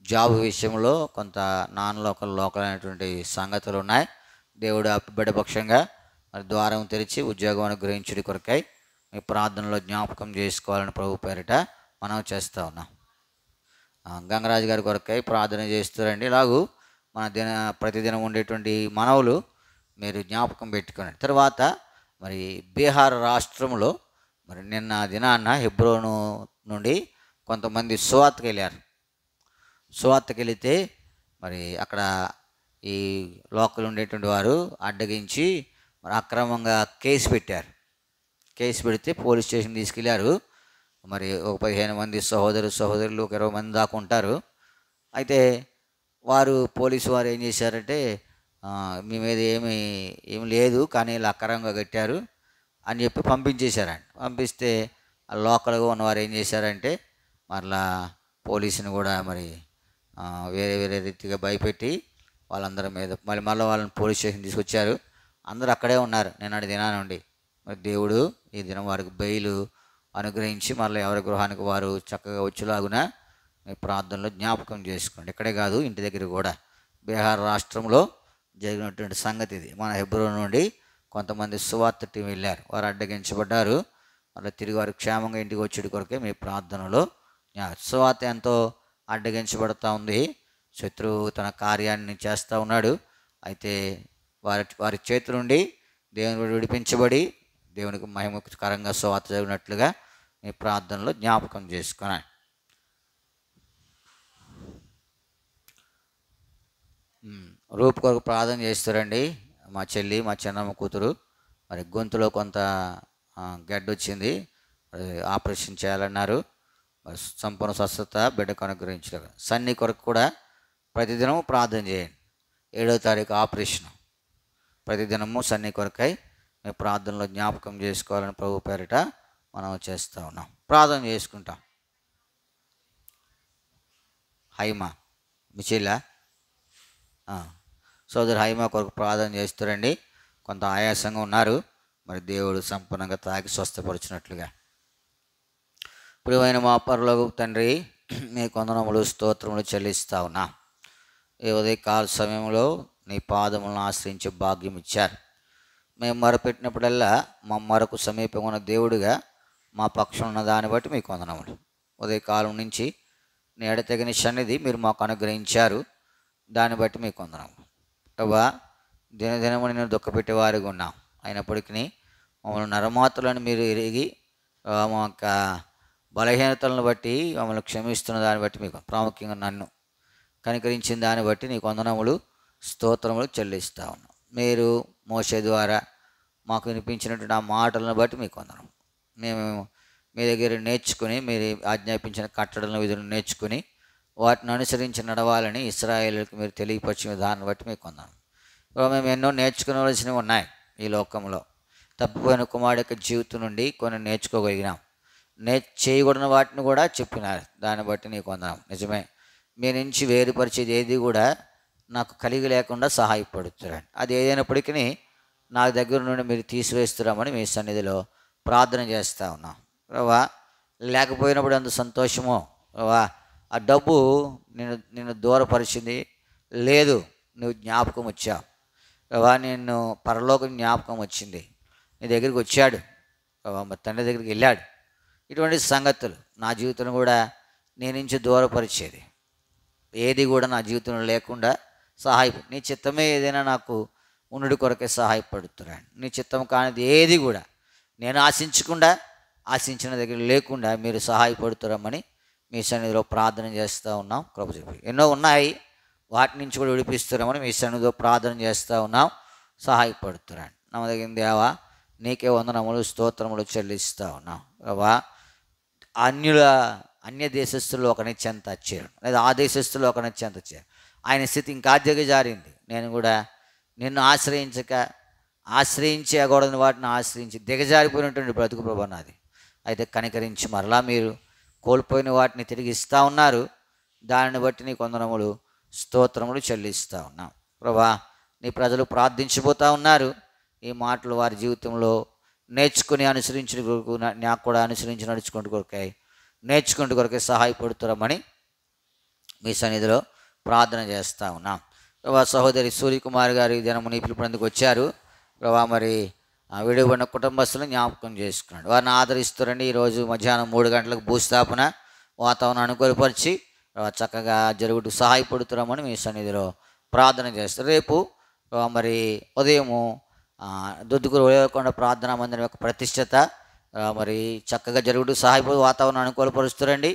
జాబ్ విషయంలో కొంత లోకల్ అయినటువంటి సంగతులు ఉన్నాయి. దేవుడు ఆ బిడ్డ పక్షంగా మరి ద్వారం తెరిచి ఉద్యోగం అనుగ్రహించుడి కొరకై మీ ప్రార్థనలో జ్ఞాపకం చేసుకోవాలని ప్రభు పేరిట మనం చేస్తూ ఉన్నాం. గంగరాజు గారి కొరకై ప్రార్థన చేస్తారండి. ఇలాగూ మన ప్రతిదినం ఉండేటువంటి మనవులు మీరు జ్ఞాపకం పెట్టుకోండి. తర్వాత మరి బీహార్ రాష్ట్రంలో మరి నిన్న దినాన్న హెబ్రోను నుండి కొంతమంది సువార్తకి వెళ్ళారు. సువార్తకి వెళితే మరి అక్కడ ఈ లోకల్ ఉండేటువంటి వారు అడ్డగించి మరి అక్రమంగా కేసు పెట్టారు. కేసు పెడితే పోలీస్ స్టేషన్ తీసుకెళ్ళారు. మరి ఒక 15 మంది సహోదరులు ఒక 20 మంది దాకా ఉంటారు. అయితే పోలీసు వారు ఏం చేశారంటే మీ మీద ఏమి లేదు, కానీ ఇలా అక్రమంగా కట్టారు అని చెప్పి పంపించేశారండి. పంపిస్తే లోకల్గా ఉన్నవారు ఏం చేశారంటే మరలా పోలీసుని కూడా మరి వేరే రీతిగా భయపెట్టి వాళ్ళందరి మీద మళ్ళీ వాళ్ళని పోలీస్ స్టేషన్ తీసుకొచ్చారు. అందరూ అక్కడే ఉన్నారు నిన్నటి దినానుండి. మరి దేవుడు ఈ దినం వారికి బెయిలు అనుగ్రహించి మళ్ళీ ఎవరి గృహానికి వారు చక్కగా వచ్చేలాగున మీ ప్రార్థనలో జ్ఞాపకం చేసుకోండి. ఇక్కడే కాదు, ఇంటి దగ్గర కూడా. బీహార్ రాష్ట్రంలో జరిగినటువంటి సంగతి ఇది. మన హెబ్రోన్ నుండి కొంతమంది సువార్త టీం వెళ్ళారు. వారు అడ్డగించబడ్డారు. మళ్ళీ తిరిగి వారు క్షేమంగా ఇంటికి వచ్చేటి కొరకే మీ ప్రార్థనలో సువార్త ఎంతో అడ్డగించబడుతూ ఉంది. శత్రువు తన కార్యాన్ని చేస్తూ ఉన్నాడు. అయితే వారి చేతి నుండి దేవుని విడిపించబడి దేవునికి మహిమకరంగా సువార్త జరిగినట్లుగా మీ ప్రార్థనలో జ్ఞాపకం చేసుకున్నాను. రూపు కొరకు ప్రార్థన చేస్తారండి. మా చెల్లి, మా చిన్నమ్మ కూతురు మరి గొంతులో కొంత గడ్డ వచ్చింది, ఆపరేషన్ చేయాలన్నారు. సంపూర్ణ స్వస్థత బిడ్డకు అనుగ్రహించారు. సన్ని కొరకు కూడా ప్రతిదినం ప్రార్థన చేయండి. 7వ తారీఖు ఆపరేషన్. ప్రతిదినము సన్ని కొరకై మీ ప్రార్థనలో జ్ఞాపకం చేసుకోవాలని ప్రభు పేరిట మనం చేస్తూ ఉన్నాం. ప్రార్థన చేసుకుంటాం. హైమా మిచిలా సోదరు హైమా కొరకు ప్రార్థన చేస్తారండి. కొంత ఆయాసంగా ఉన్నారు. మరి దేవుడు సంపూర్ణంగా తాకి స్వస్థపరిచినట్లుగా. ప్రియమైన మా పరలోకపు తండ్రి, మీ వందనములు స్తోత్రములు చెల్లిస్తా ఉన్నా. ఈ ఉదయకాల సమయంలో నీ పాదములను ఆశ్రయించే భాగ్యం ఇచ్చారు. మేము మొరపెట్టినప్పుడల్లా మా మొరకు సమీపంగా ఉన్న దేవుడిగా మా పక్షం ఉన్న దాన్ని బట్టి మీకు వందనములు. ఉదయకాలం నుంచి నీ ఎడతెగని సన్నిధి మీరు మాకు అనుగ్రహించారు. దాన్ని బట్టి మీకు వందనములు. ప్రభా, దినదినము నేను దుఃఖపెట్టేవారిగా ఉన్నాం. అయినప్పటికీ మమ్మల్ని నరమాత్రులను మీరు ఎరిగి మా యొక్క బలహీనతలను బట్టి మమ్మల్ని క్షమిస్తున్న దాన్ని బట్టి మీకు, ప్రాముఖ్యంగా నన్ను కనికరించిన దాన్ని బట్టి నీకు వందనములు స్తోత్రములు చెల్లిస్తూ ఉన్నాం. మీరు మోషే ద్వారా మాకు వినిపించినటువంటి ఆ మాటలను బట్టి మీకు వందనం. మేము మీ దగ్గర నేర్చుకుని, మీరు ఆజ్ఞాపించిన కట్టడలను విధులను నేర్చుకుని వాటిని అనుసరించి నడవాలని ఇశ్రాయేలుకి మీరు తెలియపరిచిన విధానాన్ని బట్టి మీకు వందనం. మేము ఎన్నో నేర్చుకోవలసినవి ఉన్నాయి. ఈ లోకంలో తప్పిపోయిన కుమారుడి యొక్క జీవితం నుండి కొన్ని నేర్చుకోగలిగినాం. చేయకూడని వాటిని కూడా చెప్పినారు. దాన్ని బట్టి నీకు వందనం. నిజమే, మీ నుంచి వేరుపరిచేది ఏది కూడా నాకు కలిగి లేకుండా సహాయపడుతున్నాడు. అది ఏదైనప్పటికీ నా దగ్గర నుండి మీరు తీసివేస్తున్నామని మీ సన్నిధిలో ప్రార్థన చేస్తూ ఉన్నాం. ప్రభా, లేకపోయినప్పుడు ఎంత సంతోషమో. ప్రభా, ఆ డబ్బు నిన్ను దూరపరిచింది లేదు, నువ్వు జ్ఞాపకం వచ్చావు. ప్రభా, నిన్ను పరలోకం జ్ఞాపకం వచ్చింది, నీ దగ్గరికి వచ్చాడు. ప్రభా, మా తండ్రి దగ్గరికి వెళ్ళాడు. ఇటువంటి సంగతులు నా జీవితంలో కూడా నీ నుంచి దూరపరిచేది ఏది కూడా నా జీవితంలో లేకుండా నీ చిత్తమే ఏదైనా నాకు ఉండు కొరకే సహాయపడుతున్నాను. నీ చిత్తం కానిది ఏది కూడా నేను ఆశించిన దగ్గర లేకుండా మీరు సహాయపడుతున్నామని మీ సన్నిధిలో ప్రార్థన చేస్తూ ఉన్నాం. కృప చూపి. ఎన్నో ఉన్నాయి, వాటి నుంచి కూడా విడిపిస్తున్నామని మీ సన్నిధిలో ప్రార్థన చేస్తూ ఉన్నాం. సహాయపడుతున్నాను. నమ్మదగిన దేవా, నీకే వందనములు స్తోత్రములు చెల్లిస్తూ ఉన్నాం. ప్రభా, అన్య దేశస్తుల్లో ఒకని చెంత వచ్చారు, లేదా ఆ దేశస్తుల్లో ఒకని చెంత వచ్చారు. ఆయన స్థితి ఇంకా దిగజారింది. నేను కూడా నిన్ను ఆశ్రయించి అగూడని వాటిని ఆశ్రయించి దిగజారిపోయినటువంటి బ్రతుకు ప్రభా నాది. అయితే కనికరించి మరలా మీరు కోల్పోయిన వాటిని తిరిగి ఇస్తూ ఉన్నారు. దానిని బట్టి నీ వందనములు స్తోత్రములు చెల్లిస్తూ ఉన్నాం. ప్రభా, నీ ప్రజలు ప్రార్థించిపోతూ ఉన్నారు. ఈ మాటలు వారి జీవితంలో నేర్చుకుని అనుసరించి నాకు కూడా అనుసరించి నడుచుకుంటూ కొరకాయి నేర్చుకుంటూ కొరకే సహాయపడుతున్నామని మీ సన్నిధిలో ప్రార్థన చేస్తూ ఉన్నాం. ప్రభా సహోదరి సూర్యకుమార్ గారు ఈ దినము నీ పిలుపునందుకు వచ్చారు. ప్రభా మరి విడిపడిన కుటుంబస్తులను జ్ఞాపకం చేసుకున్నాడు. వారిని ఆదరిస్తారండి. ఈరోజు మధ్యాహ్నం 3 గంటలకు భూస్థాపన వాతావరణం అనుకూలపరిచి చక్కగా జరుగుటకు సహాయపడుతున్నామని మీ సన్నిధిలో ప్రార్థన చేస్తారు. రేపు మరి ఉదయము దుద్దుకూరు ఉదయకొండ ప్రార్థనా మందిరం యొక్క ప్రతిష్టత మరి చక్కగా జరుగుటకు సహాయపడి వాతావరణం అనుకూలపరుస్తారండి.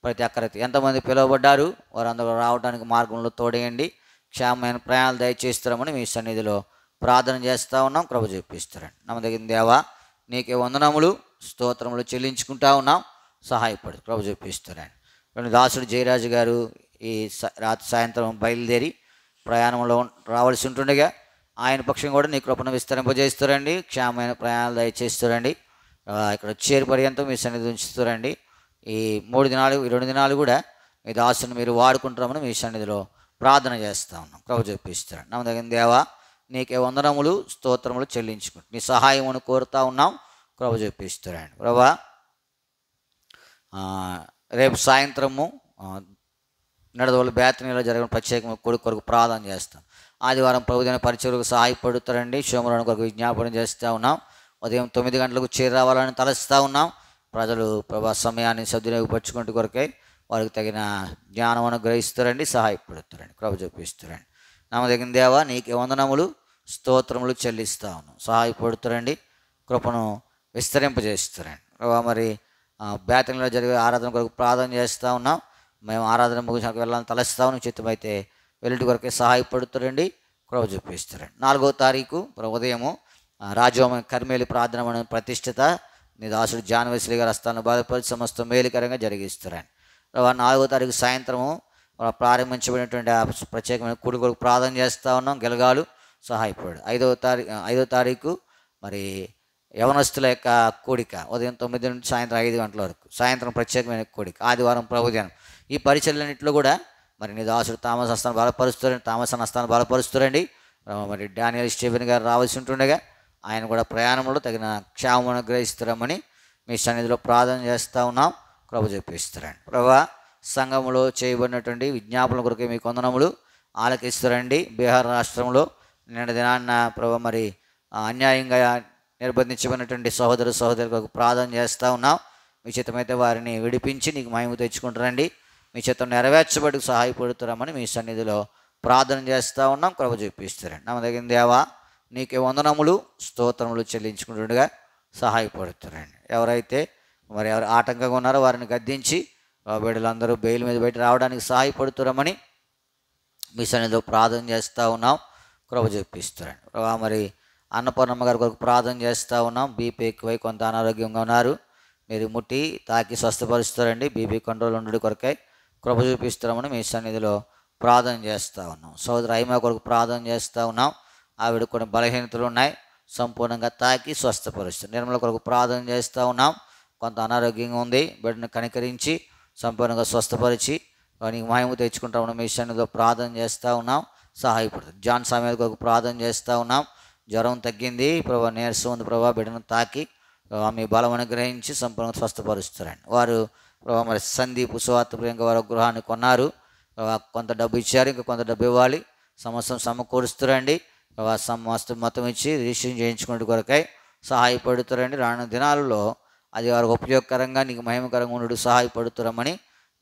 ప్రతి ఒక్కరికి ఎంతమంది పిలువబడ్డారు వారందరూ రావడానికి మార్గంలో తోడేయండి. క్షేమమైన ప్రయాణాలు దయచేస్తామని మీ సన్నిధిలో ప్రార్థన చేస్తూ ఉన్నాం. కృప చూపిస్తారండి. నమ్మదగిన దేవా నీకే వందనములు స్తోత్రములు చెల్లించుకుంటా ఉన్నాం. సహాయపడు కృప చూపిస్తారండి. దాసుడు జయరాజు గారు ఈ రాత్రి సాయంత్రం బయలుదేరి ప్రయాణంలో రావాల్సి ఉంటుండగా ఆయన పక్షం కూడా నీ కృపను విస్తరింపజేస్తారండి. క్షేమమైన ప్రయాణాలు దయచేస్తారండి. ఇక్కడ చేరు పర్యంతం మీ సన్నిధి ఉంచుతారండి. ఈ 3 దినాలు ఈ 2 దినాలు కూడా మీ దాసుని మీరు వాడుకుంటామని మీ సన్నిధిలో ప్రార్థన చేస్తూ ఉన్నాం. కృప చూపిస్తారండి. నమ్మదగిన దేవా నీకే వందనములు స్తోత్రములు చెల్లించుకుంటూ నీ సహాయమును కోరుతా ఉన్నాం. కృప చూపిస్తారండి. ప్రభా రేపు సాయంత్రము నడదవోలు బేతనీలో జరిగిన ప్రత్యేకమైన కొడుకు ప్రార్థన చేస్తాం. ఆదివారం ప్రభుదిన పరిచయలకు సహాయపడుతారండి. సోమవారం కొరకు విజ్ఞాపన చేస్తూ ఉన్నాం. ఉదయం 9 గంటలకు చేరి రావాలని తలస్తూ ఉన్నాం. ప్రజలు ప్రభా సమయాన్ని సద్వినియోగపరచుకుంటూ కొరకై వారికి తగిన జ్ఞానం అనుగ్రహిస్తారండి. సహాయపడుతారండి. కృప చూపిస్తారండి. నమ్మదగిన దేవా నీకే వందనములు స్తోత్రములు చెల్లిస్తూ ఉన్నాం. సహాయపడుతారండి. కృపను విస్తరింపజేస్తారండి. ప్రభా మరి బేతనీలో జరిగే ఆరాధన కొరకు ప్రార్థన చేస్తూ ఉన్నాం. మేము ఆరాధన ముగించాక వెళ్ళాలని తలస్తా ఉన్నాం. చిత్తమైతే వెళ్ళటి కొరకే సహాయపడుతారండి. కృప చూపిస్తారండి. 4వ తారీఖు ఉదయము రాజోమ కర్మేలి ప్రార్థన ప్రతిష్ఠిత నీ దాసుడు జాన్ వెస్లీ గారు హస్తాలను బాధపరిచి సమస్త మేలుకరంగా జరిగిస్తారండి. 4వ తారీఖు సాయంత్రము ప్రారంభించబడినటువంటి ప్రత్యేకమైన కూడి కొరకు ప్రార్థన చేస్తూ ఉన్నాం. గెలగాలు సహాయపడు. 5వ తారీఖు మరి యవనస్తుల యొక్క కూడిక ఉదయం 9 నుంచి సాయంత్రం 5 గంటల వరకు సాయంత్రం ప్రత్యేకమైన కూడిక. ఆదివారం ప్రభుదినం. ఈ పరిచర్లన్నింటిలో కూడా మరి నీ దాసుడు థామస్ హస్తాన్ని బలపరుస్తారండి. థామస్ హస్తాన్ని బలపరుస్తారండి. మరి డానియల్ స్టీఫెన్ గారు రావాల్సి ఉంటుండగా ఆయన కూడా ప్రయాణంలో తగిన క్షేమం అనుగ్రహిస్తారమని మీ సన్నిధిలో ప్రార్థన చేస్తూ ఉన్నాం. కృప చూపిస్తారండి. ప్రభా సంఘంలో చేయబడినటువంటి విజ్ఞాపనల కొరకు మీకు వందనములు ఆలకిస్తారండి. బీహార్ రాష్ట్రంలో నిన్న దినాన్న ప్రభా మరి అన్యాయంగా నిర్బంధించబడినటువంటి సహోదరులకు ప్రార్థన చేస్తూ ఉన్నాం. మీ చిత్తమైతే వారిని విడిపించి నీకు మహిమ తెచ్చుకుంటారండి. మీ చిత్తం నెరవేర్చబడికి సహాయపడుతారమని మీ సన్నిధిలో ప్రార్థన చేస్తూ ఉన్నాం. కృప చూపిస్తారండి. నమ్మదగిన దేవా నీకే వందనములు స్తోత్రములు చెల్లించుకుంటుండగా సహాయపడుతారండి. ఎవరైతే మరి ఎవరు ఆటంకంగా ఉన్నారో వారిని గద్దించి బిడ్డలందరూ బెయిల్ మీద బయట రావడానికి సహాయపడుతారమని మీ సన్నిధిలో ప్రార్థన చేస్తూ ఉన్నాం. కృప చూపిస్తారండి. ప్రభా మరి అన్నపూర్ణమ్మ గారి కొరకు ప్రార్థన చేస్తూ ఉన్నాం. బీపీ ఎక్కువై కొంత అనారోగ్యంగా ఉన్నారు. మీరు ముట్టి తాకి స్వస్థపరుస్తారండి. బీపీ కంట్రోల్ ఉండడి కొరకై కృప చూపిస్తామని మీ సన్నిధిలో ప్రార్థన చేస్తూ ఉన్నాం. సోదరు అయిమ కొరకు ప్రార్థన చేస్తూ ఉన్నాం. ఆవిడ కొన్ని బలహీనతలు ఉన్నాయి. సంపూర్ణంగా తాకి స్వస్థపరుస్తారు. నిర్మల కొరకు ప్రార్థన చేస్తూ ఉన్నాం. కొంత అనారోగ్యంగా ఉంది. బిడ్డను కనికరించి సంపూర్ణంగా స్వస్థపరిచి నీకు మహిమ తెచ్చుకుంటామని మీ సన్నిధిలో ప్రార్థన చేస్తూ ఉన్నాం. సహాయపడుతుంది. జాన్ సామ్యాల కొరకు ప్రార్థన చేస్తూ ఉన్నాం. జ్వరం తగ్గింది ప్రభా, నీరసం ఉంది ప్రభా, బిడ్డను తాకి మీ బలం అనుగ్రహించి సంపూర్ణంగా స్వస్థపరుస్తారండి. వారు ప్రభా మరి సందీప్ సువార్త ప్రియంగా వారు గృహాన్ని కొన్నారు. కొంత డబ్బు ఇచ్చారు. ఇంకా కొంత డబ్బు ఇవ్వాలి. సంవత్సరం సమకూరుస్తారండి. మస్తు మొత్తం ఇచ్చి రిజిస్ట్రేషన్ చేయించుకునే కొరకై సహాయపడుతారండి. రానున్న దినాలలో అది వారికి ఉపయోగకరంగా నీకు మహిమకరంగా ఉండు సహాయపడుతారమని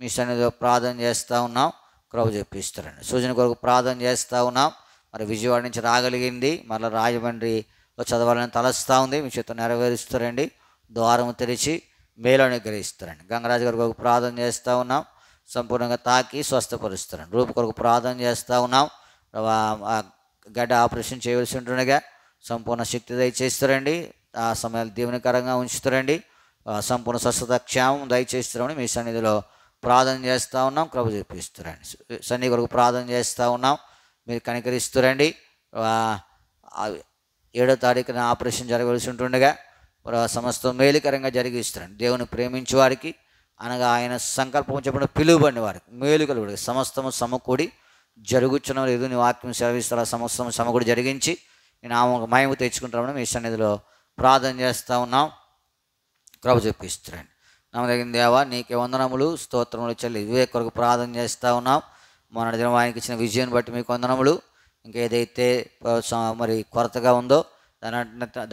మీ సన్నిధిలో ప్రార్థన చేస్తూ ఉన్నాం. కృప చూపిస్తారండి. సూచన కొరకు ప్రార్థన చేస్తూ ఉన్నాం. మరి విజయవాడ నుంచి రాగలిగింది, మళ్ళీ రాజమండ్రిలో చదవాలని తలస్తూ ఉంది. మీ చేత నెరవేరుస్తారండి. ద్వారం తెరిచి మేలు అనుగ్రహిస్తారండి. గంగరాజు గారి కొరకు ప్రార్థన చేస్తూ ఉన్నాం. సంపూర్ణంగా తాకి స్వస్థపరుస్తారండి. రూపు కొరకు ప్రార్థన చేస్తూ ఉన్నాం. గడ్డ ఆపరేషన్ చేయవలసి ఉంటుండగా సంపూర్ణ శక్తి దయచేస్తారండి. ఆ సమయాలు దీవెనకరంగా ఉంచుతారండి. సంపూర్ణ స్వస్థత క్షేమం దయచేస్తారని మీ సన్నిధిలో ప్రార్థన చేస్తూ ఉన్నాం. కృప చూపిస్తారండి. సన్నిధి కొరకు ప్రార్థన చేస్తూ ఉన్నాం. మీరు కనికరిస్తారండి. 7వ తారీఖున ఆపరేషన్ జరగవలసి ఉంటుండగా సమస్తం మేలుకరంగా జరిగిస్తారండి. దేవుని ప్రేమించే వారికి అనగా ఆయన సంకల్పం చెప్పిన పిలువబడిన వారికి మేలుకలు సమస్తము సమకూడి జరుగుచున్న ఏదో నీ వాక్యం సెలవిస్తారా సమస్తం సమకూడి జరిగించి నేను మహిమ తెచ్చుకుంటామని మీ సన్నిధిలో ప్రార్థన చేస్తూ ఉన్నాం. కృప చూపిస్తారండి. నమ్మదగిన దేవా నీకే వందనములు స్తోత్రములు చెల్లి వివేక్ కొరకు ప్రార్థన చేస్తూ ఉన్నాం. మొన్నటి దినం ఆయనకి ఇచ్చిన విజయం బట్టి మీకు వందనములు. ఇంకేదైతే మరి కొరతగా ఉందో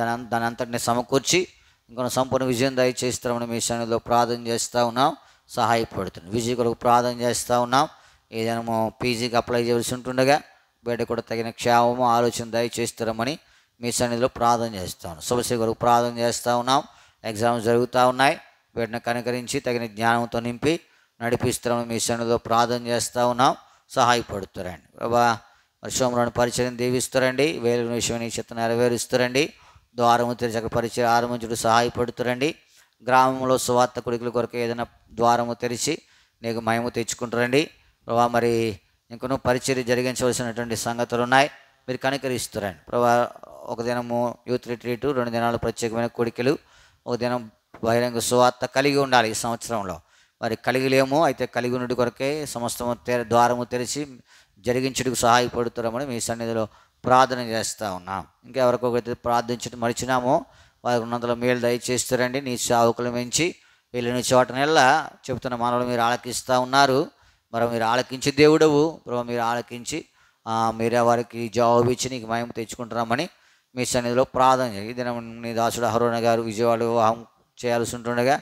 దాని అంతటిని సమకూర్చి ఇంకొక సంపూర్ణ విజయం దయచేస్తామని మీ సన్నిధిలో ప్రార్థన చేస్తూ ఉన్నాం. సహాయపడుతున్నాం. విజయ్ కొరకు ప్రార్థన చేస్తూ ఉన్నాం. ఏదైనా పీజీకి అప్లై చేయాల్సి ఉంటుండగా బిడ్డ కూడా తగిన క్షేమము ఆలోచన దయచేస్తామని మీ సన్నిధిలో ప్రార్థన చేస్తాం. శుభశ్రీ కొరకు ప్రార్థన చేస్తూ ఉన్నాం. ఎగ్జామ్స్ జరుగుతూ ఉన్నాయి. బిడ్డను కనుకరించి తగిన జ్ఞానంతో నింపి నడిపిస్తామని మీ సన్నిధిలో ప్రార్థన చేస్తూ ఉన్నాం. సహాయపడుతారండి బాబా. వర్షంలోని పరిచయం దీవిస్తారండి. వేలు విషయం నీ చిత్త నెరవేరుస్తారండి. ద్వారము తెరిచి అక్కడ పరిచయం ఆరంభించుడు సహాయపడుతారండి. గ్రామంలో సువార్త కొడుకుల కొరకు ఏదైనా ద్వారము తెరిచి నీకు మహిమ తెచ్చుకుంటారండి ప్రభా. మరి ఇంకొన పరిచర్య జరిగించవలసినటువంటి సంగతులు ఉన్నాయి, మీరు కనికరిస్తారండి ప్రభా. ఒక దినము యూత్ రిట్రీటు, 2 దినాలు ప్రత్యేకమైన కోడికలు, ఒక దినం బహిరంగ సువార్త కలిగి ఉండాలి ఈ సంవత్సరంలో. మరి కలిగి లేము, అయితే కలిగి ఉన్నటి కొరకే సమస్తము ద్వారము తెరిచి జరిగించుటకు సహాయపడుతున్నామని మీ సన్నిధిలో ప్రార్థన చేస్తూ ఉన్నాం. ఇంకెవరికొకైతే ప్రార్థించడం మరిచినామో వారికి ఉన్నంతలో మేలు దయచేస్తారండి. నీ సేవకులు మించి వెళ్ళిన చోటనెల్లా చెబుతున్న మనలో మీరు ఆలకిస్తూ ఉన్నారు. మరి మీరు ఆలకించి దేవుడవు ప్రభు, మీరు ఆలకించి మీరే వారికి జవాబు ఇచ్చి నీకు మహిమ తెచ్చుకుంటున్నామని మీ సన్నిధిలో ప్రార్థన చేయి. ఈ దినం నీ దాసుడు అహరోన్ గారు విజయవాడ వివాహం చేయాల్సి ఉంటుండగా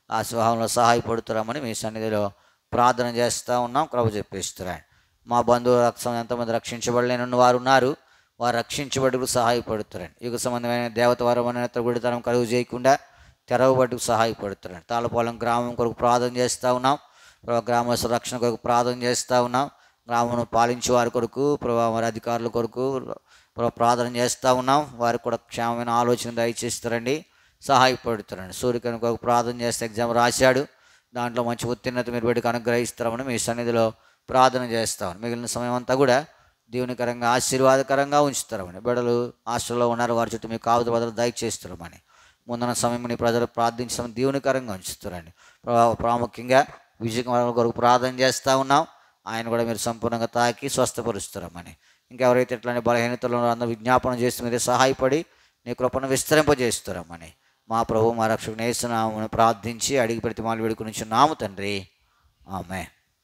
ఆ వివాహంలో సహాయపడుతున్నామని మీ సన్నిధిలో ప్రార్థన చేస్తూ ఉన్నాం. కృప చెప్పిస్తున్నాడు. మా బంధువు ఎంతమంది రక్షించబడలేని వారు ఉన్నారు, వారు రక్షించబడుకు సహాయపడుతారండి. యుగ సంబంధమైన దేవత వరమైన గుడితనం కలుగు చేయకుండా తెరవబడుకు సహాయపడుతారండి. తాళపాలెం గ్రామం కొరకు ప్రార్థన చేస్తూ ఉన్నాం ప్రభా. గ్రామ రక్షణ కొరకు ప్రార్థన చేస్తూ ఉన్నాం. గ్రామం పాలించే వారి కొరకు ప్రభా, వారి అధికారుల కొరకు ప్రార్థన చేస్తూ ఉన్నాం. వారికి కూడా క్షేమమైన ఆలోచన దయచేస్తారండి, సహాయపడుతారండి. సూర్యకిరణ్ కొరకు ప్రార్థన చేస్తే ఎగ్జామ్ రాశాడు, దాంట్లో మంచి ఉత్తీర్ణత మీరు బిడ్డకు అనుగ్రహిస్తామని మీ సన్నిధిలో ప్రార్థన చేస్తామని మిగిలిన సమయం అంతా కూడా దీవెనకరంగా ఆశీర్వాదకరంగా ఉంచుతారమని. బిడ్డలు హాస్టల్లో ఉన్నారు, వారి చుట్టూ మీకు కావత బదులు దయచేస్తారమని. ముందున్న సమయం నీ ప్రజలు ప్రార్థించడం దీవెనకరంగా ఉంచుతారండి. ప్రాముఖ్యంగా విజయకుమార్ కొరకు ప్రార్థన చేస్తూ ఉన్నాం. ఆయన కూడా మీరు సంపూర్ణంగా తాకి స్వస్థపరుస్తారమని. ఇంకెవరైతే ఇట్లాంటి బలహీనతలు అందరూ విజ్ఞాపనం చేస్తూ మీరే సహాయపడి నీ కృపను విస్తరింపజేస్తారమని మా ప్రభు మా రక్షకుని యేసునామమున ప్రార్థించి అడిగి ప్రతిమాలు వేడుకొని నాము తండ్రి. ఆమె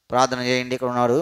ప్రార్థన చేయండి. ఇక్కడ ఉన్నారు.